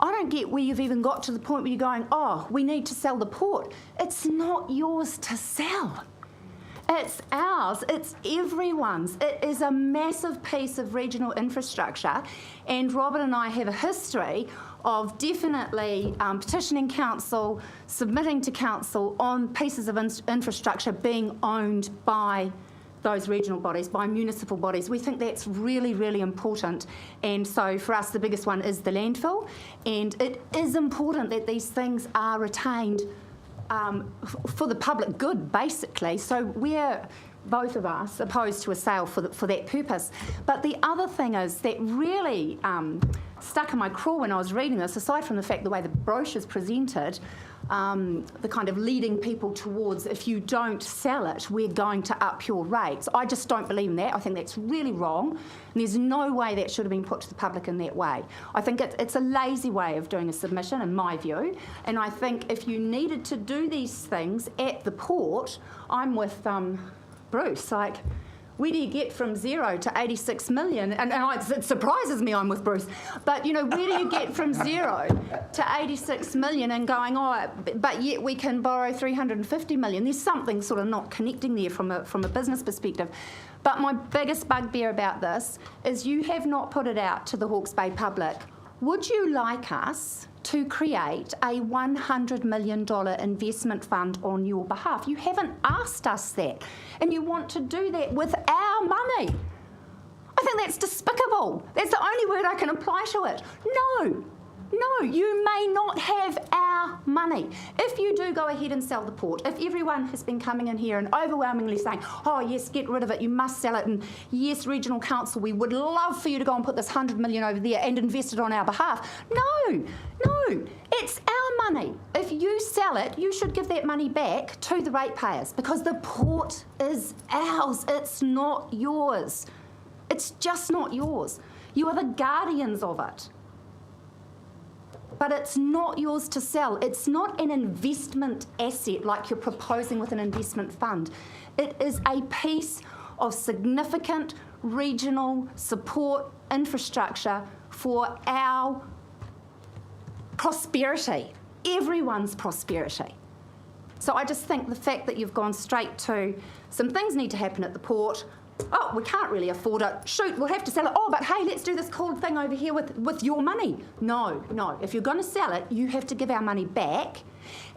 I don't get where you've even got to the point where you're going, oh, we need to sell the port. It's not yours to sell. It's ours. It's everyone's. It is a massive piece of regional infrastructure, and Robert and I have a history of definitely petitioning council, submitting to council on pieces of infrastructure being owned by those regional bodies, by municipal bodies. We think that's really, really important. And so for us, the biggest one is the landfill. And it is important that these things are retained for the public good, basically. So we're, both of us, opposed to a sale for that purpose. But the other thing is that really stuck in my craw when I was reading this, aside from the fact the way the brochure's presented, the kind of leading people towards, if you don't sell it, we're going to up your rates. I just don't believe in that. I think that's really wrong, and there's no way that should have been put to the public in that way. I think it's a lazy way of doing a submission, in my view, and I think if you needed to do these things at the port, I'm with Bruce, like, where do you get from 0 to 86 million? And it surprises me I'm with Bruce. But, you know, where do you get from 0 to 86 million and going, oh, but yet we can borrow 350 million? There's something sort of not connecting there from a business perspective. But my biggest bugbear about this is you have not put it out to the Hawke's Bay public. Would you like us to create a $100 million investment fund on your behalf? You haven't asked us that, and you want to do that with our money. I think that's despicable. That's the only word I can apply to it. No, you may not have our money. If you do go ahead and sell the port, if everyone has been coming in here and overwhelmingly saying, oh yes, get rid of it, you must sell it, and yes, regional council, we would love for you to go and put this 100 million over there and invest it on our behalf. No, it's our money. If you sell it, you should give that money back to the ratepayers, because the port is ours. It's not yours. It's just not yours. You are the guardians of it. But it's not yours to sell. It's not an investment asset like you're proposing with an investment fund. It is a piece of significant regional support infrastructure for our prosperity, everyone's prosperity. So I just think the fact that you've gone straight to some things need to happen at the port. Oh, we can't really afford it. Shoot, we'll have to sell it. Oh, but hey, let's do this cool thing over here with your money. No. If you're going to sell it, you have to give our money back,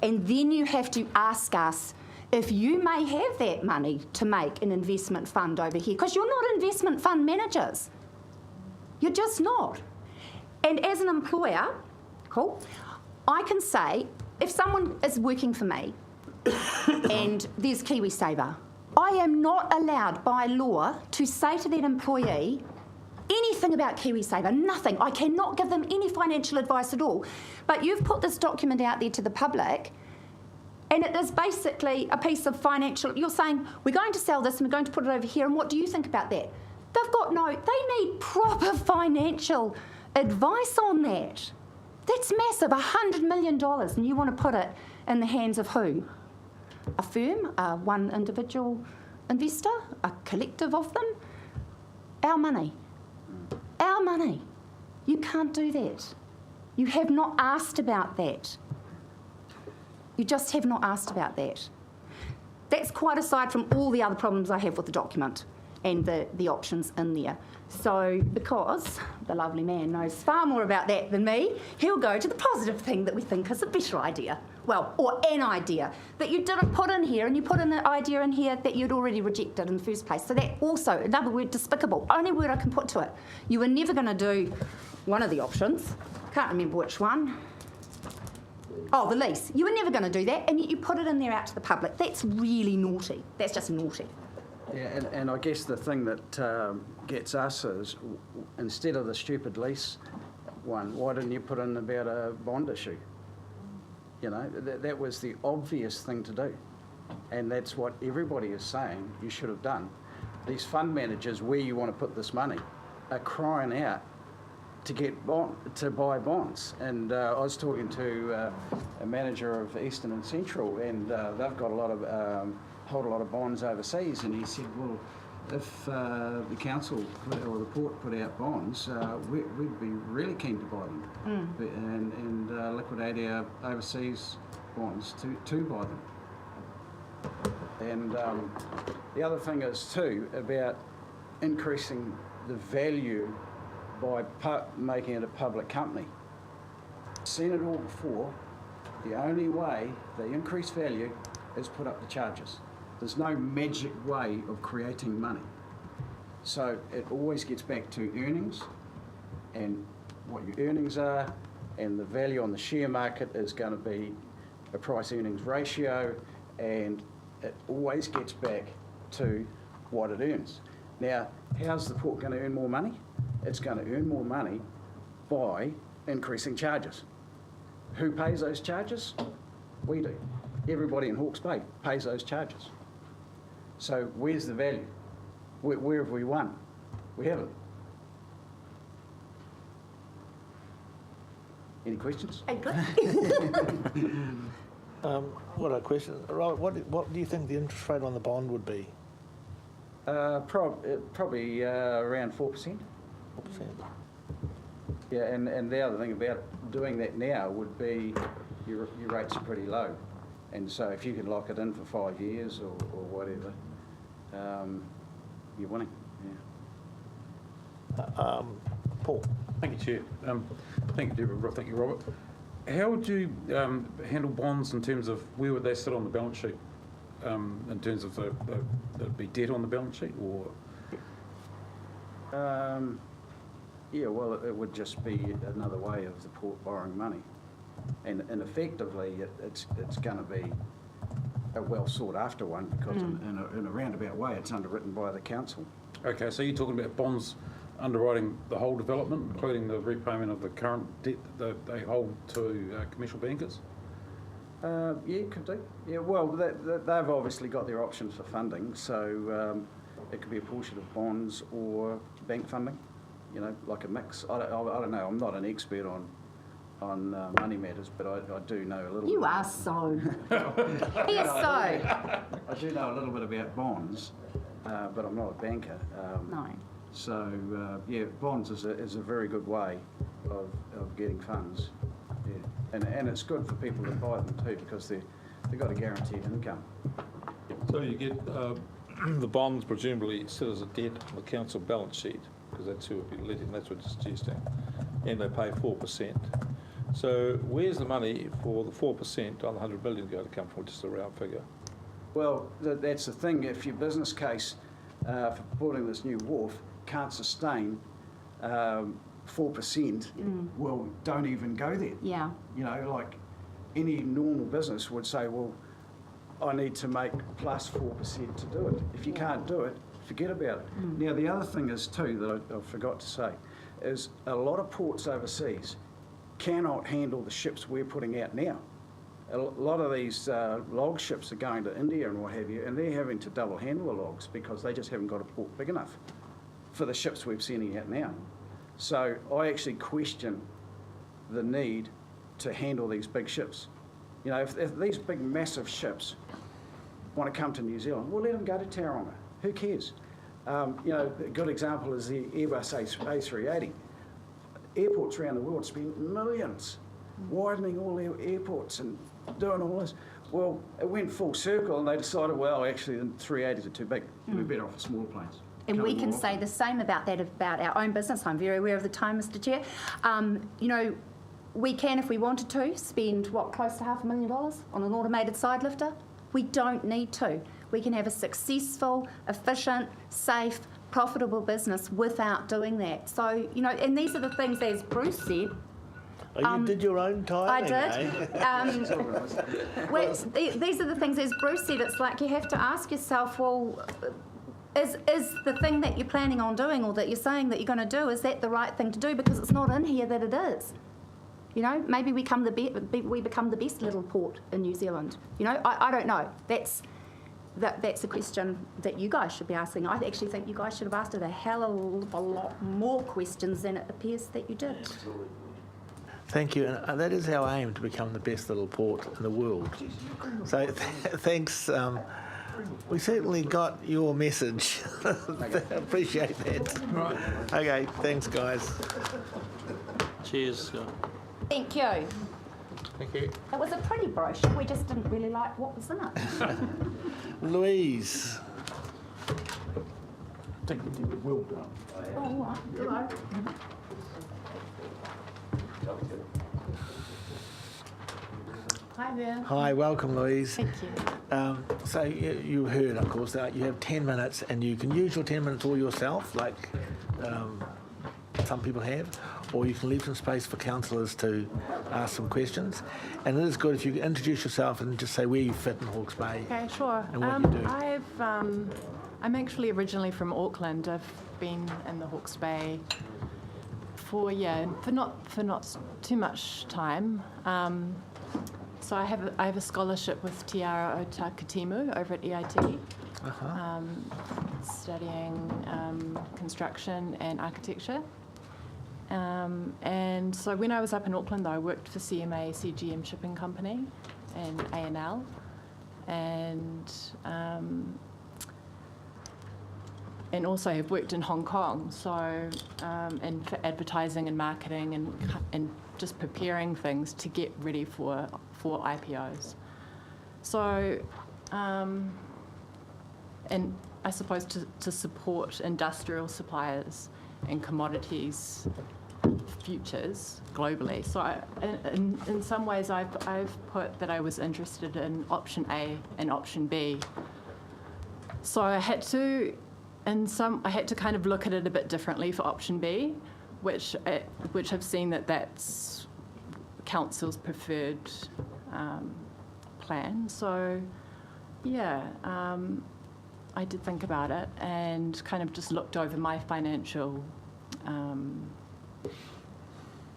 and then you have to ask us if you may have that money to make an investment fund over here, because you're not investment fund managers. You're just not. And as an employer, cool, I can say, if someone is working for me and there's KiwiSaver, I am not allowed by law to say to that employee anything about KiwiSaver, nothing. I cannot give them any financial advice at all. But you've put this document out there to the public, and it is basically a piece of financial, you're saying, we're going to sell this and we're going to put it over here, and what do you think about that? They need proper financial advice on that. That's massive, $100 million, and you want to put it in the hands of who? A firm, one individual investor, a collective of them? Our money. Our money. You can't do that. You have not asked about that. You just have not asked about that. That's quite aside from all the other problems I have with the document and the options in there. So, because the lovely man knows far more about that than me, he'll go to the positive thing that we think is a better idea. Well, or an idea that you didn't put in here, and you put an idea in here that you'd already rejected in the first place. So that also, another word, despicable, only word I can put to it. You were never going to do one of the options. Can't remember which one. Oh, the lease. You were never going to do that, and yet you put it in there out to the public. That's really naughty. That's just naughty. Yeah, and I guess the thing that gets us is, instead of the stupid lease one, why didn't you put in about a bond issue? You know, that was the obvious thing to do. And that's what everybody is saying you should have done. These fund managers, where you want to put this money, are crying out to buy bonds. And I was talking to a manager of Eastern and Central, and they've got hold a lot of bonds overseas, and he said, well, if the council or the port put out bonds, we'd be really keen to buy them and liquidate our overseas bonds to buy them. And the other thing is too about increasing the value by making it a public company. I've seen it all before. The only way they increase value is put up the charges. There's no magic way of creating money. So it always gets back to earnings and what your earnings are, and the value on the share market is going to be a price-earnings ratio, and it always gets back to what it earns. Now, how's the port going to earn more money? It's going to earn more money by increasing charges. Who pays those charges? We do. Everybody in Hawke's Bay pays those charges. So where's the value? Where have we won? We haven't. Any questions? What a question. Robert, what do you think the interest rate on the bond would be? Probably around 4%. 4%. Yeah, and the other thing about doing that now would be your rates are pretty low. And so if you can lock it in for 5 years or whatever, you're winning. Yeah. Paul. Thank you, Chair. Thank you, Deborah. Thank you, Robert. How would you handle bonds in terms of where would they sit on the balance sheet? In terms of there'd be debt on the balance sheet, or? Yeah, well, it would just be another way of the port borrowing money, and effectively it's going to be a well sought after one, because in a roundabout way it's underwritten by the council. Okay, so you're talking about bonds underwriting the whole development, including the repayment of the current debt that they hold to commercial bankers? Yeah, you could do. Yeah, well, they've obviously got their options for funding, so it could be a portion of bonds or bank funding, you know, like a mix. I don't know, I'm not an expert on money matters, but I do know a little bit. You are so. He is so. I do know a little bit about bonds, but I'm not a banker. No. So, yeah, bonds is a very good way of getting funds. Yeah. And it's good for people to buy them too, because they've got a guaranteed income. So you get the bonds presumably sit as a debt on the council balance sheet, because that's who would be letting, that's what it's suggesting, and they pay 4%. So where's the money for the 4% on the 100 million going to come from, just a round figure? Well, that's the thing. If your business case for building this new wharf can't sustain 4%, well, don't even go there. Yeah. You know, like any normal business would say, well, I need to make plus 4% to do it. If you can't do it, forget about it. Now, the other thing is too, that I forgot to say, is a lot of ports overseas cannot handle the ships we're putting out now. A lot of these log ships are going to India and what have you, and they're having to double handle the logs because they just haven't got a port big enough for the ships we're sending out now. So I actually question the need to handle these big ships. You know, if these big massive ships want to come to New Zealand, well, let them go to Tauranga. Who cares? You know, a good example is the Airbus A380. Airports around the world spend millions widening all their airports and doing all this. Well, it went full circle and they decided, well, actually the 380s are too big. We're better off with smaller planes. And we can say the same about that, about our own business. I'm very aware of the time, Mr. Chair. You know, we can, if we wanted to, spend, what, close to $500,000 on an automated side lifter? We don't need to. We can have a successful, efficient, safe, profitable business without doing that. So, you know, and these are the things, as Bruce said. Oh, you did your own timing, I did. These are the things, as Bruce said, it's like you have to ask yourself, well, is the thing that you're planning on doing or that you're saying that you're going to do, is that the right thing to do? Because it's not in here that it is. You know, maybe we become the best little port in New Zealand. You know, I don't know. That's a question that you guys should be asking. I actually think you guys should have asked it a hell of a lot more questions than it appears that you did. Thank you, and that is our aim, to become the best little port in the world. So thanks. We certainly got your message. Appreciate that. Right. Okay, thanks, guys. Cheers. Thank you. Thank you. It was a pretty brochure. We just didn't really like what was in it. Louise. Thank you. Well done. Oh, all right. Hello. Hi there. Hi, welcome, Louise. Thank you. So you heard, of course, that you have 10 minutes and you can use your 10 minutes all yourself, like some people have, or you can leave some space for councillors to ask some questions. And it is good if you introduce yourself and just say where you fit in Hawke's Bay. Okay, sure. And what you do. I'm actually originally from Auckland. I've been in the Hawke's Bay for not too much time. So I have a scholarship with Te Ara o Takitimu over at EIT, studying construction and architecture. And so when I was up in Auckland, though, I worked for CMA CGM Shipping Company and A&L, and also have worked in Hong Kong, so and for advertising and marketing and just preparing things to get ready for IPOs. So, and I suppose to support industrial suppliers and commodities futures globally. So in some ways I've put that I was interested in option A and option B. So I had to kind of look at it a bit differently for option B, which I've seen that's council's preferred plan. So yeah, I did think about it and kind of just looked over my financial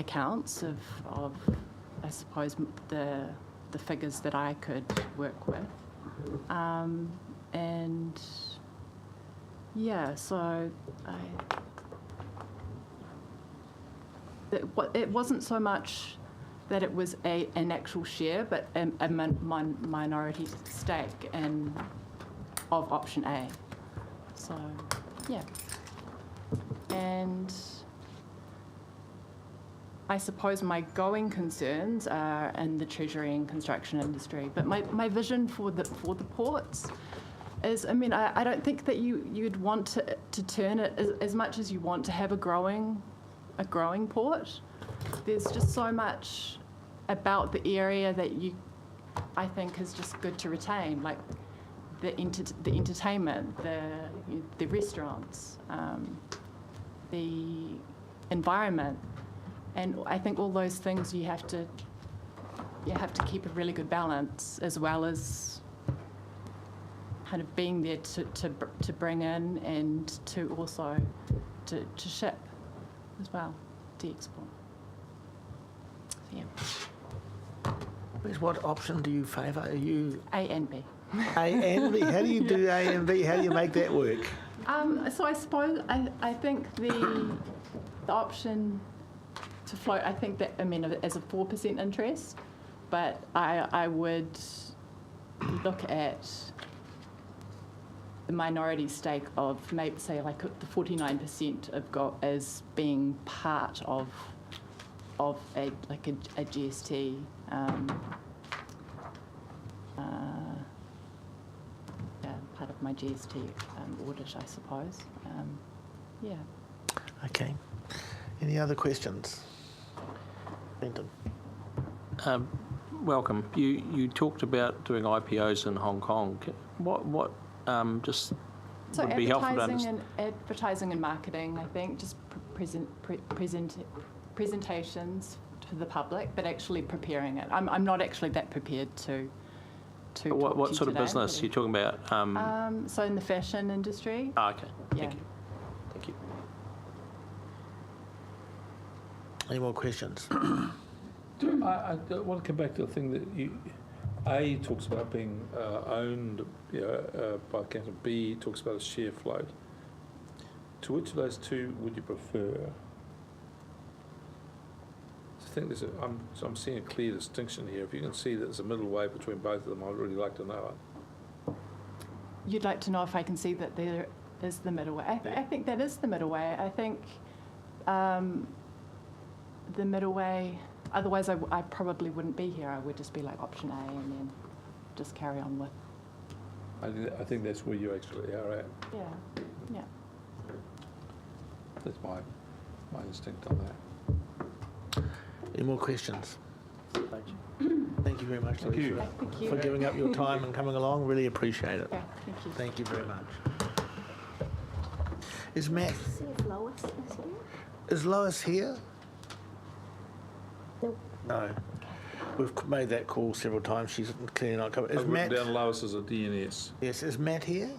accounts of I suppose the figures that I could work with, and yeah, so it wasn't so much that it was an actual share, but a minority stake of option A. So, yeah. And I suppose my going concerns are in the treasury and construction industry. But my vision for the ports is, I mean, I don't think that you'd want to turn it as much as you want to have a growing port. There's just so much about the area that I think is just good to retain, like the entertainment, the restaurants, the environment, and I think all those things you have to keep a really good balance, as well as kind of being there to bring in and to also to ship as well, to export. So, yeah. What option do you favour? Are you A and B. A and B? How do you do A and B? How do you make that work? So I suppose I think the option to float, I think that, I mean, as a 4% interest, but I would look at the minority stake of maybe say like the 49% as being part of a GST. Part of my GST audit, I suppose. Yeah. Okay. Any other questions? Benton. Welcome. You talked about doing IPOs in Hong Kong. What just so would be helpful to understand? Advertising and marketing, I think, just presentations to the public, but actually preparing it. I'm not actually that prepared to what sort of today, business are you talking about? So in the fashion industry. Oh, okay. Yeah. Thank you. Any more questions? I want to come back to the thing that A talks about being owned by the council. B talks about a share float. To which of those two would you prefer? I think I'm seeing a clear distinction here. If you can see that there's a middle way between both of them, I'd really like to know it. You'd like to know if I can see that there is the middle way. I think that is the middle way. I think the middle way, otherwise I probably wouldn't be here. I would just be like option A and then just carry on with. I think that's where you actually are at. Yeah. That's my instinct on that. Any more questions? Thank you very much, Thank Louise, you. Thank you. for giving up your time and coming along. Really appreciate it. Yeah, thank you. Thank you very much. Is Matt? See if Lois is here. Is Lois here? Nope. No. We've made that call several times. She's clearly not coming. Is I've Matt? written down Lois as a DNS. Yes. Is Matt here?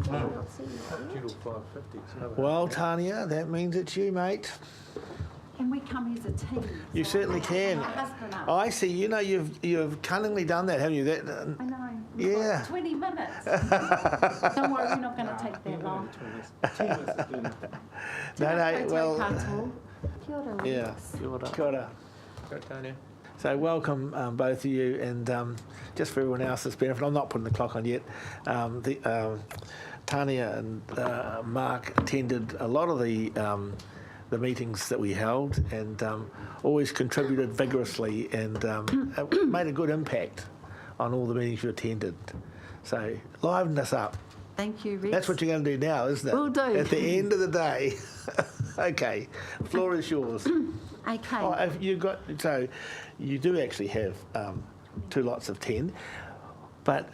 I don't see you. Judo 550. Well, Tania, that means it's you, mate. Can we come as a team? You certainly can. My husband up. I see. You know, you've cunningly done that, haven't you? That. I know. Yeah. Like 20 minutes. Don't worry, we're not going to take that long. No. Well. Kia ora, Yeah. Louise. Kia ora. Kia ora. So welcome, both of you, and just for everyone else's benefit, I'm not putting the clock on yet. Tania and Mark attended a lot of the meetings that we held, and always contributed vigorously, and made a good impact on all the meetings you attended. So liven us up. Thank you, Rex. That's what you're going to do now, isn't it? Will do. At the end of the day. Okay, floor is yours. Okay. Oh, if you got, so you do actually have 2 lots of 10, but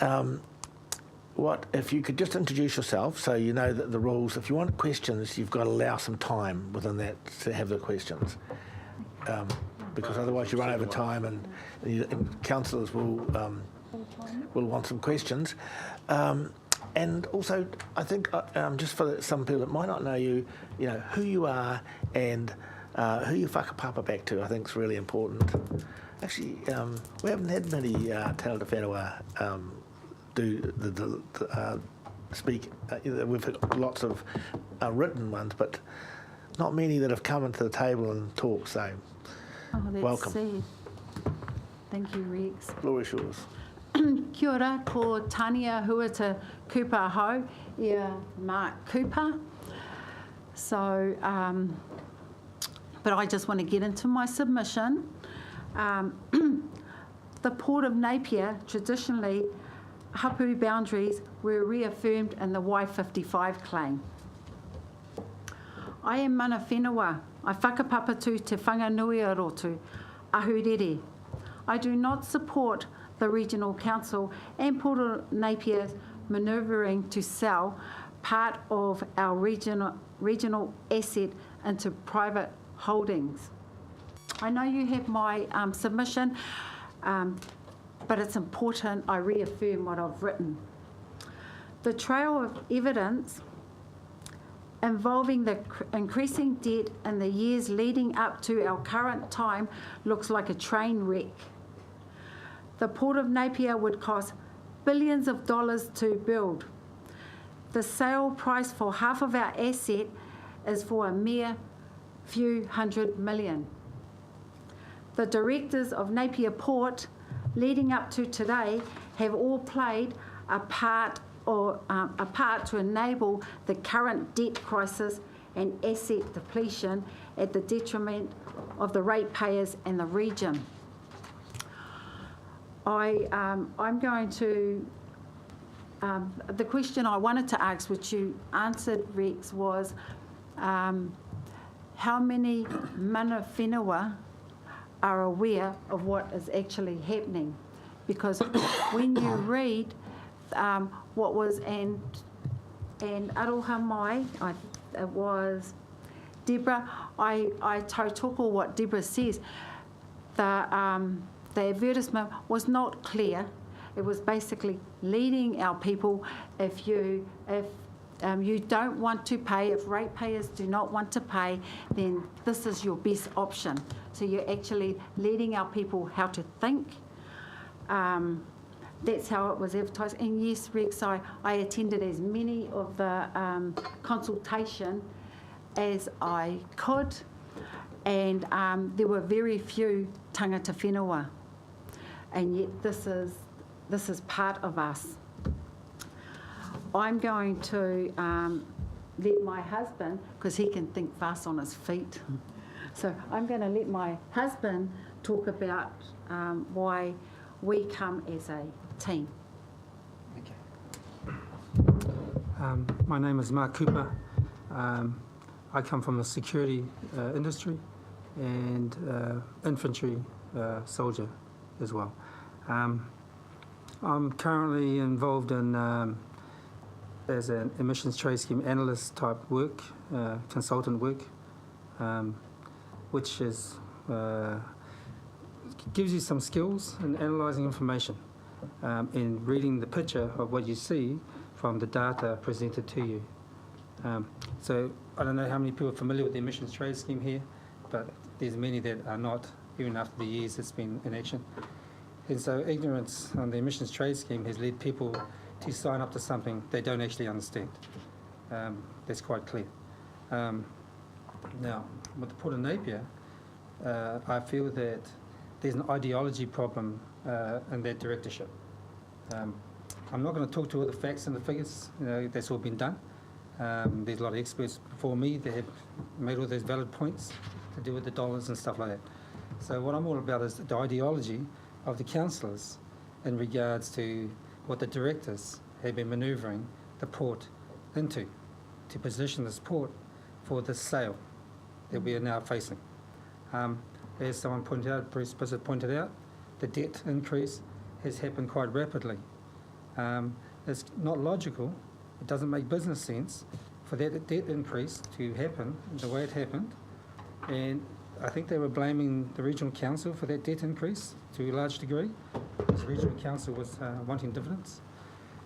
what if you could just introduce yourself so you know that the rules, if you want questions, you've got to allow some time within that to have the questions, because otherwise you run over time, and councillors will want some questions. And also, I think just for some people that might not know you, who you are and who you whakapapa back to, I think is really important. Actually, we haven't had many Te Reo Whenua speak. We've had lots of written ones, but not many that have come into the table and talked. So, welcome. See. Thank you, Rex. Floor is yours. Kia ora, ko Tania Huata Kupa Ho, Mark Kupa. So, but I just want to get into my submission. The Port of Napier, traditionally, hapu boundaries were reaffirmed in the Y55 claim. I am mana whenua. I whakapapatu te whanganuia-rotu, ahurere. I do not support the Regional Council and Port of Napier's manoeuvring to sell part of our regional asset into private holdings. I know you have my submission, but it's important I reaffirm what I've written. The trail of evidence involving the increasing debt in the years leading up to our current time looks like a train wreck. The Port of Napier would cost billions of dollars to build. The sale price for half of our asset is for a mere few $100 million. The directors of Napier Port, leading up to today, have all played a part to enable the current debt crisis and asset depletion at the detriment of the ratepayers and the region. I'm going to, the question I wanted to ask, which you answered, Rex, was how many mana whenua are aware of what is actually happening? Because when you read what was, and aroha mai, it was Deborah, I tautoko what Deborah says. The advertisement was not clear. It was basically leading our people, if you don't want to pay, if ratepayers do not want to pay, then this is your best option. So you're actually leading our people how to think. That's how it was advertised. And yes, Rex, I attended as many of the consultation as I could, and there were very few tangata whenua, and yet this is part of us. I'm going to let my husband, because he can think fast on his feet, so I'm going to let my husband talk about why we come as a team. Okay. My name is Mark Kupa. I come from the security industry and infantry soldier as well. I'm currently involved in as an emissions trade scheme analyst type work, consultant work, which is gives you some skills in analysing information and reading the picture of what you see from the data presented to you. So I don't know how many people are familiar with the emissions trade scheme here, but there's many that are not, even after the years it's been in action. And so ignorance on the emissions trade scheme has led people to sign up to something they don't actually understand. That's quite clear. Now, with the Port of Napier, I feel that there's an ideology problem in that directorship. I'm not going to talk to all the facts and the figures, that's all been done. There's a lot of experts before me that have made all those valid points to do with the dollars and stuff like that. So what I'm all about is the ideology of the councillors in regards to what the directors have been manoeuvring the port into to position this port for the sale that we are now facing. As someone pointed out, Bruce Bisset pointed out, the debt increase has happened quite rapidly. It's not logical, it doesn't make business sense for that debt increase to happen the way it happened, and I think they were blaming the regional council for that debt increase to a large degree, because the regional council was wanting dividends.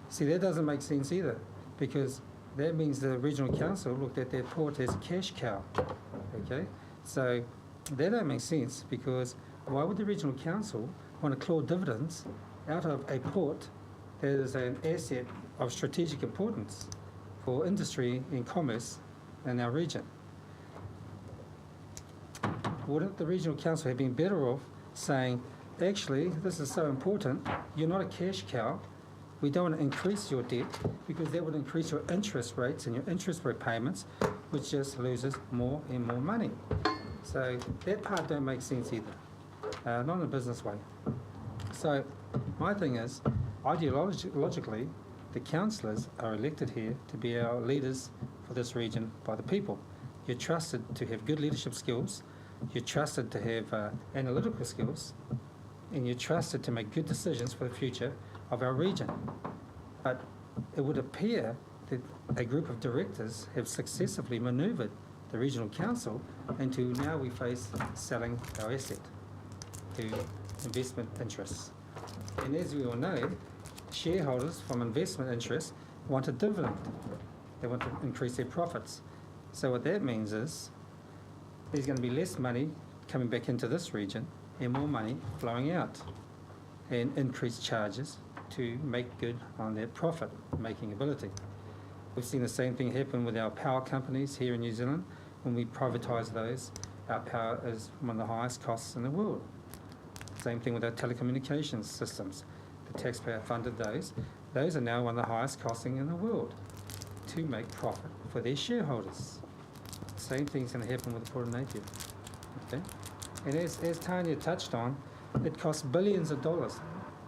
See, that doesn't make sense either, because that means the regional council looked at their port as a cash cow, okay? So that don't make sense, because why would the regional council want to claw dividends out of a port that is an asset of strategic importance for industry and commerce in our region? Wouldn't the regional council have been better off saying, actually, this is so important, you're not a cash cow, We don't want to increase your debt because that would increase your interest rates and your interest rate payments, which just loses more and more money. So that part don't make sense either, not in a business way. So my thing is, ideologically, the councillors are elected here to be our leaders for this region by the people. You're trusted to have good leadership skills, you're trusted to have analytical skills, and you're trusted to make good decisions for the future of our region. But it would appear that a group of directors have successfully manoeuvred the regional council into now we face selling our asset to investment interests. And as we all know, shareholders from investment interests want a dividend. They want to increase their profits. So what that means is there's going to be less money coming back into this region and more money flowing out, and increased charges to make good on their profit-making ability. We've seen the same thing happen with our power companies here in New Zealand. When we privatise those, our power is one of the highest costs in the world. Same thing with our telecommunications systems. The taxpayer funded those. Those are now one of the highest costing in the world to make profit for their shareholders. Same thing's going to happen with the Port of Napier. Okay? And as Tania touched on, it costs billions of dollars,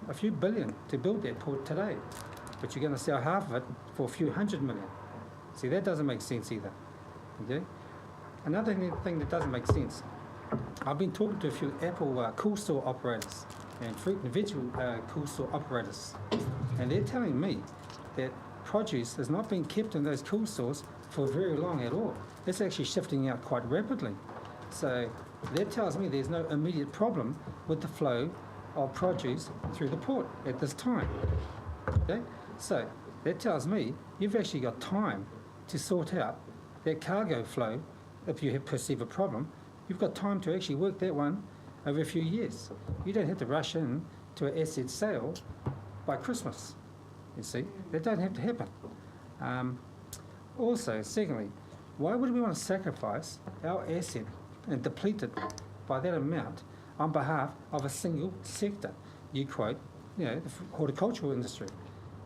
a few billion, to build that port today. But you're going to sell half of it for a few hundred million. See, that doesn't make sense either. Okay? Another thing that doesn't make sense, I've been talking to a few Apple cool store operators and fruit and vegetable cool store operators, and they're telling me that produce is not being kept in those cool stores for very long at all. It's actually shifting out quite rapidly. So that tells me there's no immediate problem with the flow of produce through the port at this time. Okay? So that tells me you've actually got time to sort out that cargo flow. If you perceive a problem, you've got time to actually work that one over a few years. You don't have to rush in to an asset sale by Christmas. You see, that doesn't have to happen. Also, secondly, why would we want to sacrifice our asset and deplete it by that amount on behalf of a single sector? You quote, the horticultural industry.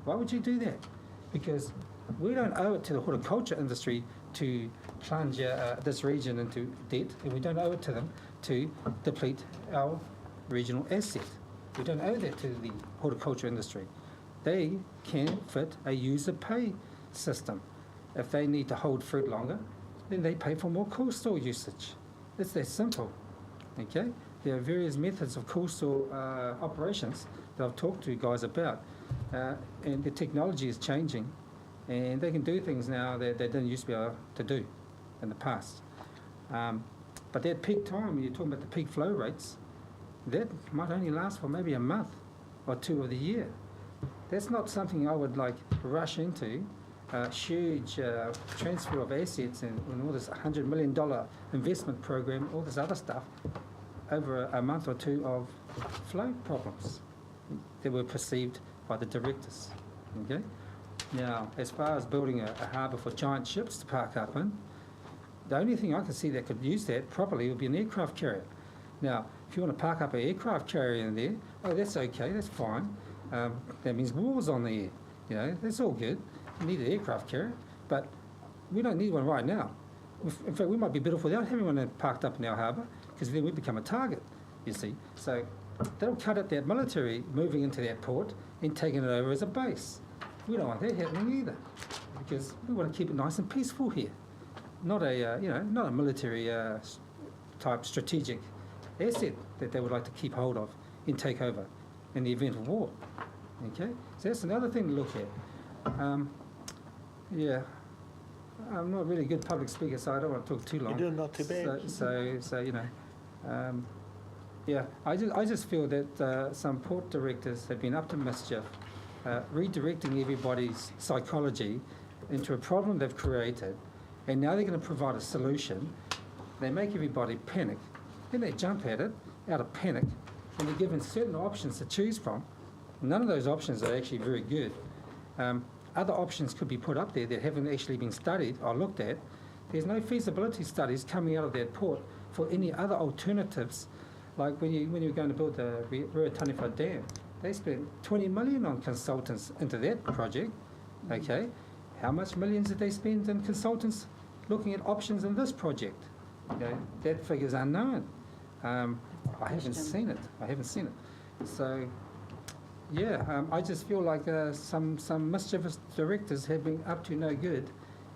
Why would you do that? Because we don't owe it to the horticulture industry to plunge this region into debt, and we don't owe it to them to deplete our regional asset. We don't owe that to the horticulture industry. They can fit a user pay system. If they need to hold fruit longer, then they pay for more cool store usage. It's that simple. Okay? There are various methods of cool store operations that I've talked to guys about, and the technology is changing, and they can do things now that they didn't used to be able to do in the past. But that peak time, when you're talking about the peak flow rates, that might only last for maybe a month or two of the year. That's not something I would rush into. Huge transfer of assets and all this $100 million investment program, all this other stuff, over a month or two of flow problems that were perceived by the directors. Okay? Now, as far as building a harbour for giant ships to park up in, the only thing I can see that could use that properly would be an aircraft carrier. Now, if you want to park up an aircraft carrier in there, that's okay, that's fine. That means wars on the air. That's all good. You need an aircraft carrier, but we don't need one right now. In fact, we might be better off without having one parked up in our harbour, because then we become a target, you see. So that'll cut out that military moving into that port and taking it over as a base. We don't want that happening either, because we want to keep it nice and peaceful here. Not a, not a military type strategic asset that they would like to keep hold of and take over in the event of war. Okay, so that's another thing to look at. I'm not really a good public speaker, so I don't want to talk too long. You're doing not too bad. I just feel that some port directors have been up to mischief, redirecting everybody's psychology into a problem they've created, and now they're going to provide a solution. They make everybody panic, then they jump at it out of panic, and they're given certain options to choose from. None of those options are actually very good. Other options could be put up there that haven't actually been studied or looked at. There's no feasibility studies coming out of that port for any other alternatives, like when you're going to build the Rio Taniwha Dam. They spent 20 million on consultants into that project. Okay, how much millions did they spend in consultants looking at options in this project? You know, that figure's unknown. I haven't seen it. So, yeah, I just feel like some mischievous directors have been up to no good,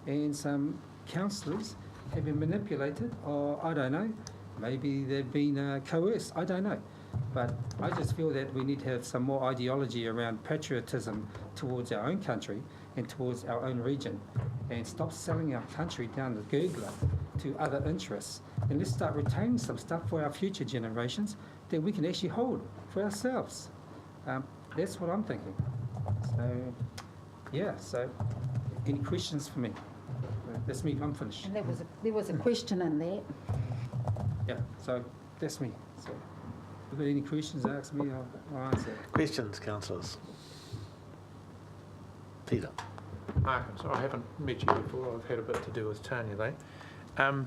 and some councillors have been manipulated, or I don't know, maybe they've been coerced, I don't know. But I just feel that we need to have some more ideology around patriotism towards our own country and towards our own region, and stop selling our country down the gurgler to other interests, and let's start retaining some stuff for our future generations that we can actually hold for ourselves. That's what I'm thinking. So, yeah, so any questions for me? That's me, I'm finished. And there was a question in there. Yeah, so that's me. So, if you've got any questions, ask me, I'll answer. Questions, councillors? Peter. Markham, I haven't met you before. I've had a bit to do with Tania though.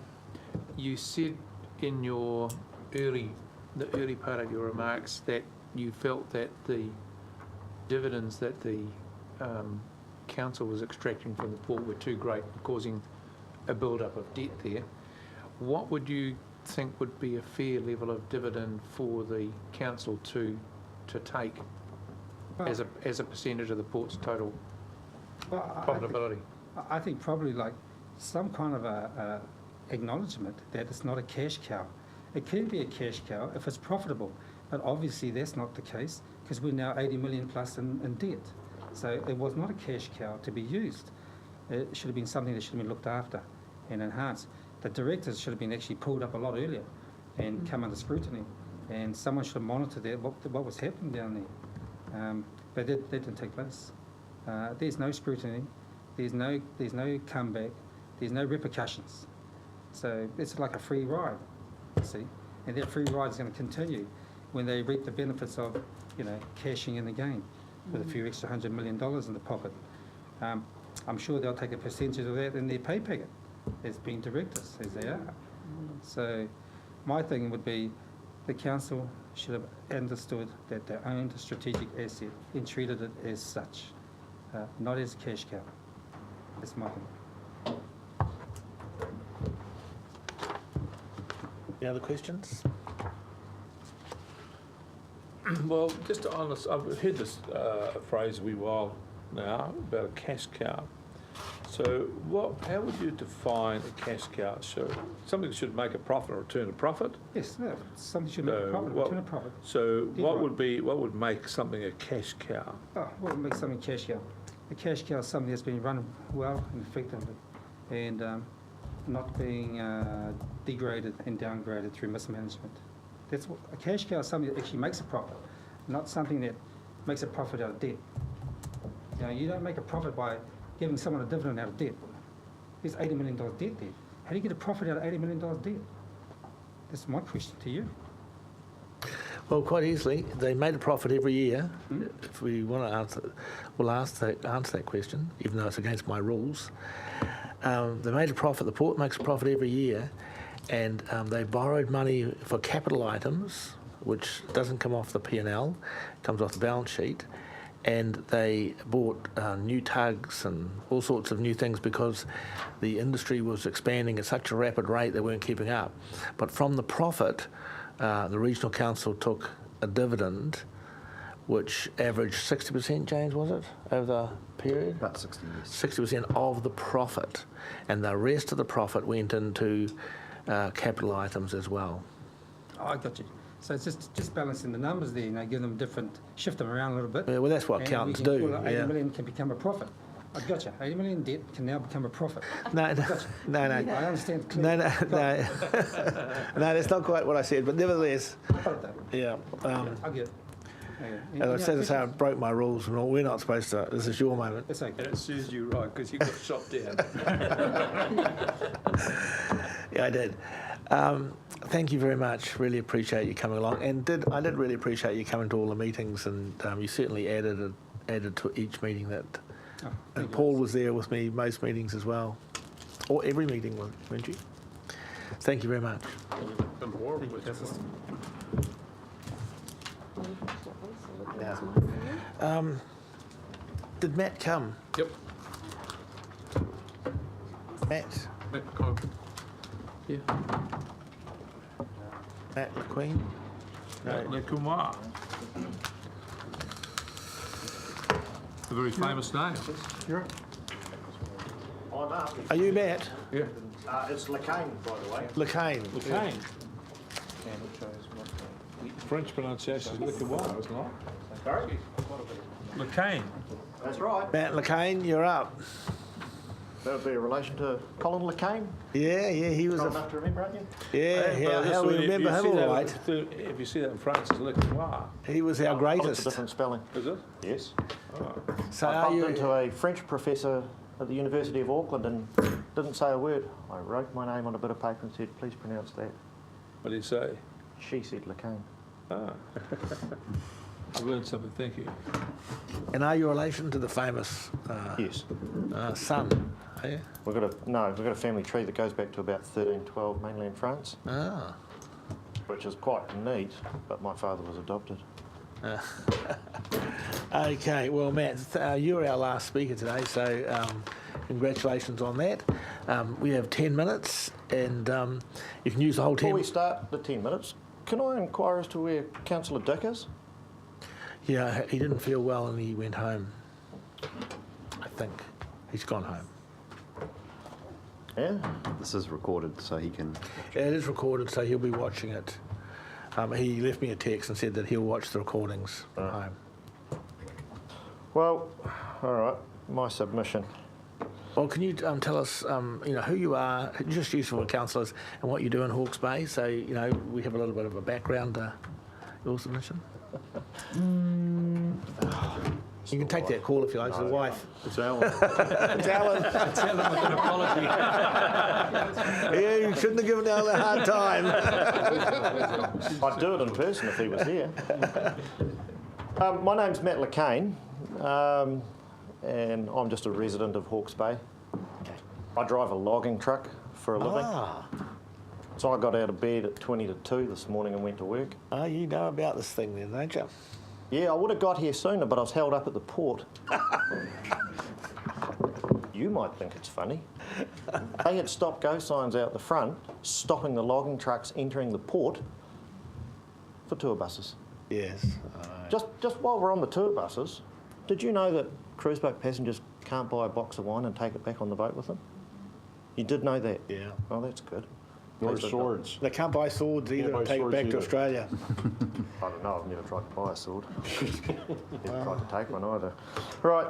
You said in the early part of your remarks that you felt that the dividends that the council was extracting from the port were too great, causing a build-up of debt there. What would you think would be a fair level of dividend for the council to take as a percentage of the port's total profitability? I think probably like some kind of a acknowledgement that it's not a cash cow. It can be a cash cow if it's profitable, but obviously that's not the case because we're now 80 million plus in debt. So it was not a cash cow to be used. It should have been something that should have been looked after and enhanced. The directors should have been actually pulled up a lot earlier and come under scrutiny, and someone should have monitored that, what was happening down there. But that didn't take place. There's no scrutiny, there's no comeback, there's no repercussions. So it's like a free ride, you see, and that free ride is going to continue when they reap the benefits of, cashing in the game with a few extra $100 million in the pocket. I'm sure they'll take a percentage of that in their pay packet as being directors, as they are. So my thing would be the council should have understood that they owned a strategic asset and treated it as such, not as a cash cow. That's my thing. Any other questions? Well, just honest, I've heard this phrase a wee while now about a cash cow. So how would you define a cash cow? So something should make a profit or return a profit? Yes, no, something should make a profit, return a profit. So what would make something a cash cow? What would make something a cash cow? A cash cow is something that's been run well and effectively, and not being degraded and downgraded through mismanagement. That's what a cash cow is, something that actually makes a profit, not something that makes a profit out of debt. You don't make a profit by giving someone a dividend out of debt. There's $80 million debt there. How do you get a profit out of $80 million debt? That's my question to you. Well, quite easily. They made a profit every year. If we want to answer, we'll answer that question, even though it's against my rules. They made a profit. The port makes a profit every year, and they borrowed money for capital items, which doesn't come off the P&L, comes off the balance sheet, and they bought new tugs and all sorts of new things because the industry was expanding at such a rapid rate they weren't keeping up. But from the profit, the regional council took a dividend which averaged 60%, James, was it, over the period? About 60 years. 60% of the profit, and the rest of the profit went into capital items as well. Oh, I got you. So it's just balancing the numbers there, give them different, shift them around a little bit. Yeah, well, that's what accountants do. 80 million can become a profit. I got you. 80 million debt can now become a profit. No. I understand clearly. No, that's not quite what I said, but nevertheless, yeah. I get it. As I said, I broke my rules and all. We're not supposed to. This is your moment. It's okay. And it serves you right because you got shot down. Yeah, I did. Thank you very much. Really appreciate you coming along, and I did really appreciate you coming to all the meetings, and you certainly added to each meeting that. And Paul was there with me most meetings as well, or every meeting, weren't you? Thank you very much. Did Matt come? Yep. Matt? Yeah. Latt LeQuesne? Latt LeQuesne. A very famous name. Are you Matt? Yeah. It's LeQuesne, by the way. LeQuesne. LeQuesne. French pronunciation is LeQuesne, isn't it? Sorry? LeQuesne. That's right. Matt LeQuesne, you're up. That would be a relation to Colin LeQuesne. Yeah, he was Old enough to remember, aren't you? how we remember him all right. If you see that in France, it's LeQuesne. He was our It's greatest. a different spelling. Is it? Yes. So I are bumped you? into a French professor at the University of Auckland and didn't say a word. I wrote my name on a bit of paper and said, please pronounce that. What did he say? She said LeQuesne. Ah. I learned something, thank you. And are you relation to the famous Yes. son? Are you? We've got a family tree that goes back to about 1312, mainly in France, which is quite neat, but my father was adopted. Okay, well, Matt, you were our last speaker today, so congratulations on that. We have 10 minutes, and you can use the whole 10 Before we start the 10 minutes, can I inquire as to where Councillor Dick is? Yeah, he didn't feel well and he went home. I think he's gone home. Yeah? This is recorded, so he can... Yeah, it is recorded, so he'll be watching it. He left me a text and said that he'll watch the recordings from home. Well, all right, my submission. Well, can you tell us, who you are, just useful for councillors, and what you do in Hawke's Bay, so, we have a little bit of a background to your submission? You can take that call if you like, to the wife. It's Alan. It's Alan. It's Alan with an apology. Yeah, you shouldn't have given Alan a hard time. I'd do it in person if he was here. My name's Matt LeQuesne, and I'm just a resident of Hawke's Bay. I drive a logging truck for a living. So I got out of bed at 20 to 2 this morning and went to work. Oh, you know about this thing then, don't you? Yeah, I would have got here sooner, but I was held up at the port. You might think it's funny. They had stop-go signs out the front, stopping the logging trucks entering the port for tour buses. Yes. Just while we're on the tour buses, did you know that cruise boat passengers can't buy a box of wine and take it back on the boat with them? You did know that? Yeah. Oh, that's good. Or swords. They can't buy swords either buy and take it swords back to either. Australia. I don't know, I've never tried to buy a sword. Never tried to take one either. Right,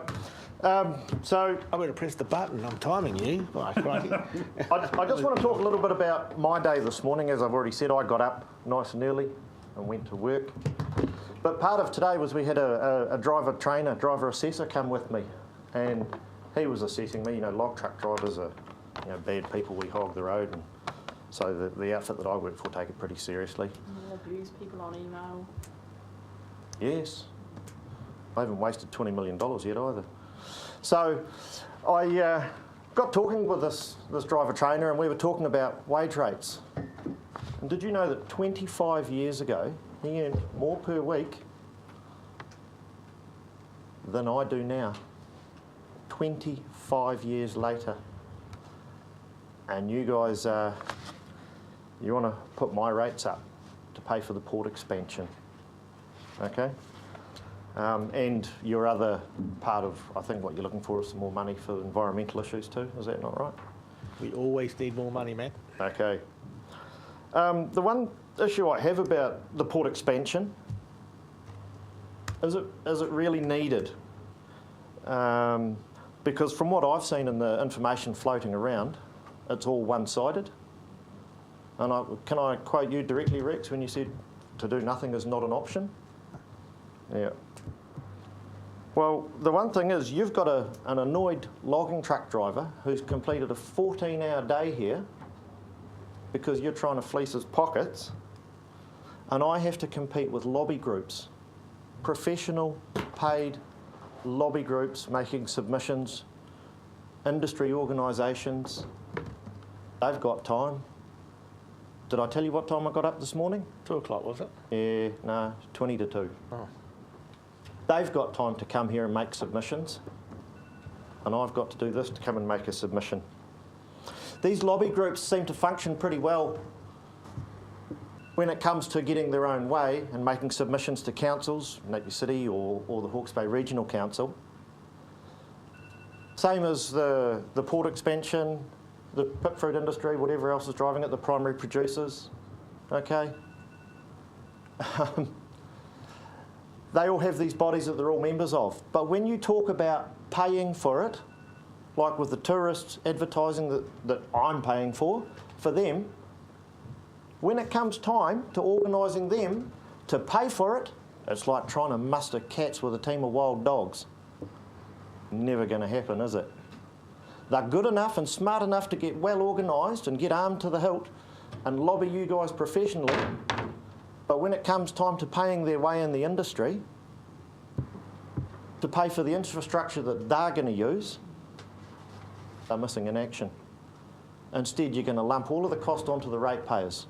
so... I'm going to press the button, I'm timing you. I just want to talk a little bit about my day this morning. As I've already said, I got up nice and early and went to work. But part of today was we had a driver assessor come with me, and he was assessing me. Log truck drivers are bad people, we hog the road, and so the outfit that I work for take it pretty seriously. And abuse people on email. Yes. I haven't wasted $20 million yet either. So I got talking with this driver trainer, and we were talking about wage rates. And did you know that 25 years ago, he earned more per week than I do now? 25 years later. And you guys, you want to put my rates up to pay for the port expansion, okay? And your other part of, I think, what you're looking for is some more money for environmental issues too. Is that not right? We always need more money, Matt. Okay. The one issue I have about the port expansion is it really needed? Because from what I've seen in the information floating around, it's all one-sided. And can I quote you directly, Rex, when you said to do nothing is not an option? Yeah. Well, the one thing is you've got an annoyed logging truck driver who's completed a 14-hour day here because you're trying to fleece his pockets, and I have to compete with lobby groups, professional, paid lobby groups making submissions, industry organisations. They've got time Did I tell you what time I got up this morning? 2 o'clock, was it? Yeah, no, 20 to 2. Oh. They've got time to come here and make submissions, and I've got to do this to come and make a submission. These lobby groups seem to function pretty well when it comes to getting their own way and making submissions to councils, Napier City or the Hawke's Bay Regional Council. Same as the port expansion, the pip fruit industry, whatever else is driving it, the primary producers, okay? They all have these bodies that they're all members of. But when you talk about paying for it, like with the tourists advertising that I'm paying for them, when it comes time to organising them to pay for it, it's like trying to muster cats with a team of wild dogs. Never going to happen, is it? They're good enough and smart enough to get well organised and get armed to the hilt and lobby you guys professionally, but when it comes time to paying their way in the industry, to pay for the infrastructure that they're going to use, they're missing in action. Instead, you're going to lump all of the cost onto the ratepayers.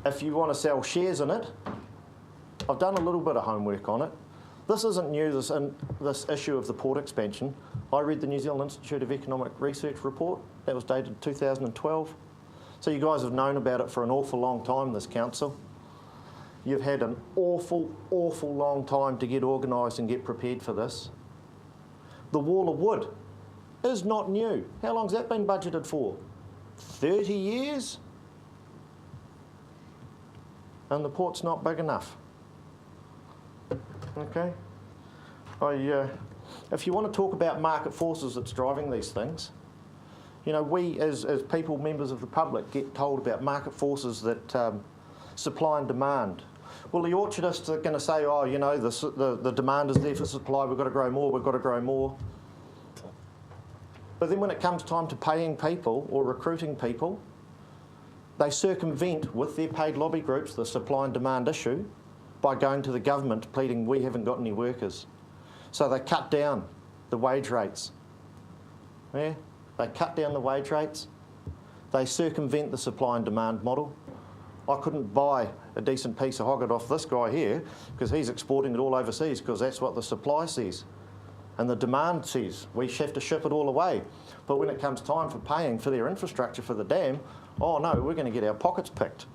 If you want to sell shares in it, I've done a little bit of homework on it. This isn't new, this issue of the port expansion. I read the New Zealand Institute of Economic Research report. That was dated 2012. So you guys have known about it for an awful long time, this council. You've had an awful, awful long time to get organised and get prepared for this. The wall of wood is not new. How long's that been budgeted for? 30 years? And the port's not big enough. Okay? If you want to talk about market forces that's driving these things, you know, we as people, members of the public, get told about market forces that supply and demand. Well, the orchardists are going to say, oh, you know, the demand is there for supply, we've got to grow more, we've got to grow more. But then when it comes time to paying people or recruiting people, they circumvent with their paid lobby groups the supply and demand issue by going to the government pleading we haven't got any workers. So they cut down the wage rates. Yeah? They cut down the wage rates. They circumvent the supply and demand model. I couldn't buy a decent piece of hogget off this guy here because he's exporting it all overseas because that's what the supply says. And the demand says we have to ship it all away. But when it comes time for paying for their infrastructure for the dam, oh no, we're going to get our pockets picked.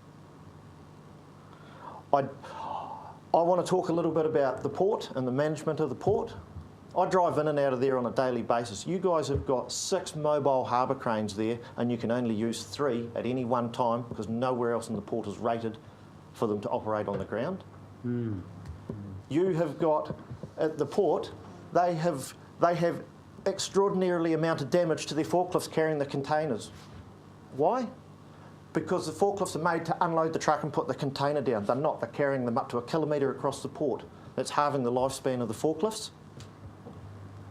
I want to talk a little bit about the port and the management of the port. I drive in and out of there on a daily basis. You guys have got 6 mobile harbour cranes there and you can only use 3 at any one time because nowhere else in the port is rated for them to operate on the ground. You have got, at the port, they have extraordinarily amount of damage to their forklifts carrying the containers. Why? Because the forklifts are made to unload the truck and put the container down. They're not. They're carrying them up to 1 kilometre across the port. That's halving the lifespan of the forklifts.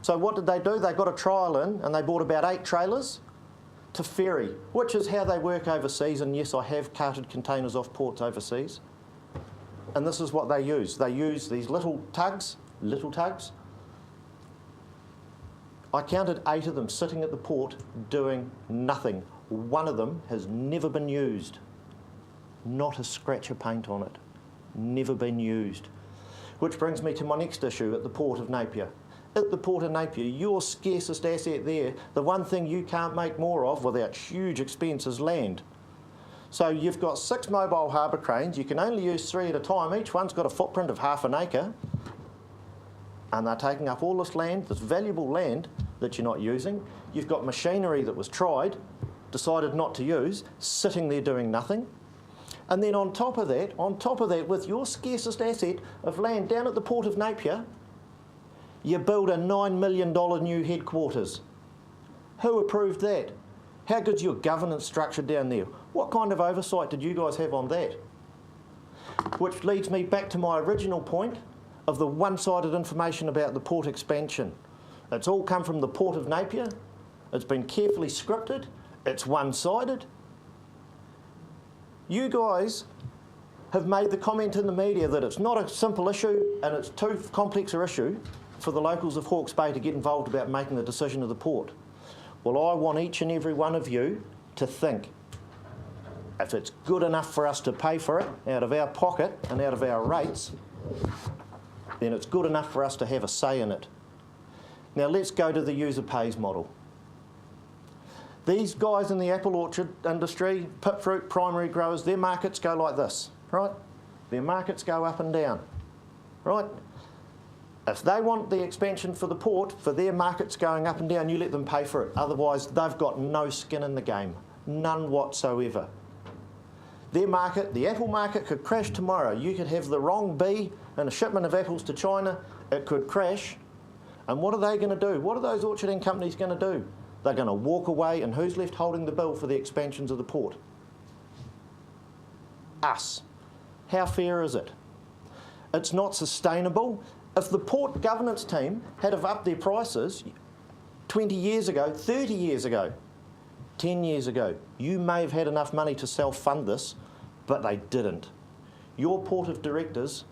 So what did they do? They got a trial in and they bought about 8 trailers to ferry, which is how they work overseas. And yes, I have carted containers off ports overseas. And this is what they use. They use these little tugs. I counted 8 of them sitting at the port doing nothing. One of them has never been used. Not a scratch of paint on it. Never been used. Which brings me to my next issue at the Port of Napier. At the Port of Napier, your scarcest asset there, the one thing you can't make more of without huge expense is land. So you've got 6 mobile harbour cranes. You can only use 3 at a time. Each one's got a footprint of half an acre. And they're taking up all this land, this valuable land that you're not using. You've got machinery that was tried, decided not to use, sitting there doing nothing. And then on top of that, with your scarcest asset of land down at the Port of Napier, you build a $9 million new headquarters. Who approved that? How good's your governance structure down there? What kind of oversight did you guys have on that? Which leads me back to my original point of the one-sided information about the port expansion. It's all come from the Port of Napier. It's been carefully scripted. It's one-sided. You guys have made the comment in the media that it's not a simple issue and it's too complex an issue for the locals of Hawke's Bay to get involved about making the decision of the port. Well, I want each and every one of you to think. If it's good enough for us to pay for it out of our pocket and out of our rates, then it's good enough for us to have a say in it. Now let's go to the user pays model. These guys in the apple orchard industry, pip fruit, primary growers, their markets go like this, right? Their markets go up and down, right? If they want the expansion for the port, for their markets going up and down, you let them pay for it. Otherwise, they've got no skin in the game, none whatsoever. Their market, the apple market, could crash tomorrow. You could have the wrong bee in a shipment of apples to China, it could crash. And what are they going to do? What are those orcharding companies going to do? They're going to walk away, and who's left holding the bill for the expansions of the port? Us. How fair is it? It's not sustainable. If the port governance team had have upped their prices 20 years ago, 30 years ago, 10 years ago, you may have had enough money to self-fund this, but they didn't. Your port of directors,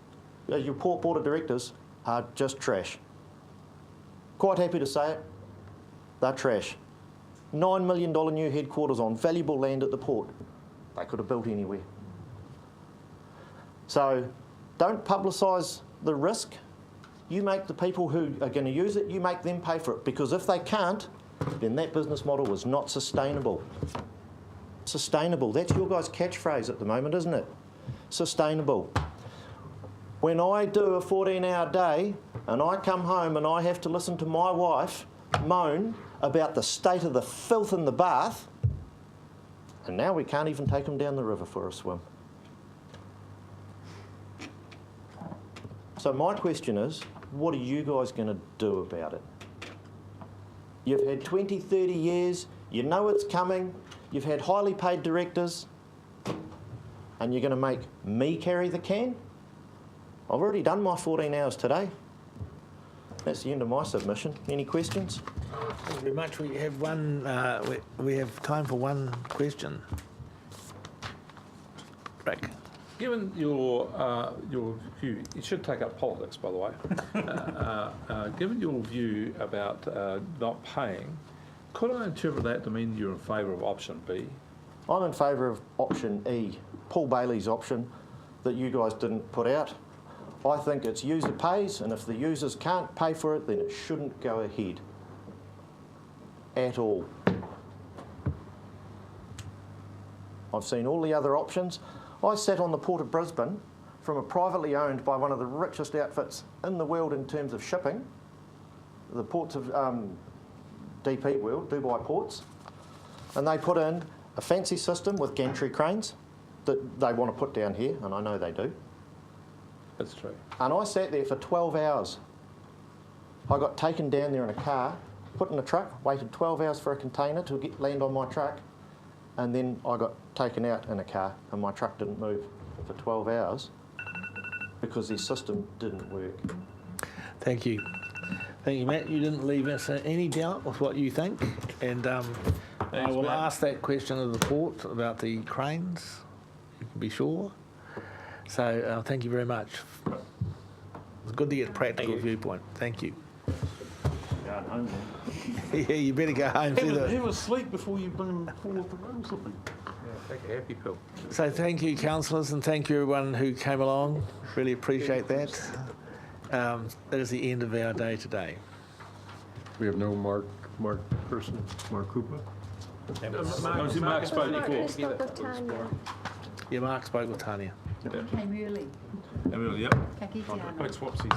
your port board of directors are just trash. Quite happy to say it, they're trash. $9 million new headquarters on valuable land at the port. They could have built anywhere. So don't publicise the risk. You make the people who are going to use it, you make them pay for it. Because if they can't, then that business model is not sustainable. Sustainable, that's your guys' catchphrase at the moment, isn't it? Sustainable. When I do a 14-hour day and I come home and I have to listen to my wife moan about the state of the filth in the bath, and now we can't even take them down the river for a swim. So my question is, what are you guys going to do about it? You've had 20, 30 years, you know it's coming, you've had highly paid directors, and you're going to make me carry the can? I've already done my 14 hours today. That's the end of my submission. Any questions? Thank you very much. We have one. We have time for one question. Rick. Given your view, you should take up politics, by the way. Given your view about not paying, could I interpret that to mean you're in favour of option B? I'm in favour of option E, Paul Bailey's option that you guys didn't put out. I think it's user pays, and if the users can't pay for it, then it shouldn't go ahead at all. I've seen all the other options. I sat on the Port of Brisbane from a privately owned by one of the richest outfits in the world in terms of shipping, the ports of DP World, Dubai Ports, and they put in a fancy system with gantry cranes that they want to put down here, and I know they do. That's true. And I sat there for 12 hours. I got taken down there in a car, put in a truck, waited 12 hours for a container to land on my truck, and then I got taken out in a car and my truck didn't move for 12 hours because their system didn't work. Thank you. Thank you, Matt. You didn't leave us any doubt with what you think, and I will Matt. ask that question of the port about the cranes, you can be sure. So thank you very much. It's good to get a practical viewpoint. Thank you. Going home then. Yeah, you better go home. Have a sleep before you bring them forward the road or something. Yeah, take a happy pill. So thank you, councillors, and thank you everyone who came along. Really appreciate that. That is the end of our day today. We have no Mark person, Mark Kupa. Mark spoke I spoke with Tania. Yeah, Mark spoke with Tania. Came early. Yep. Ka kite ana. Quick swapsies.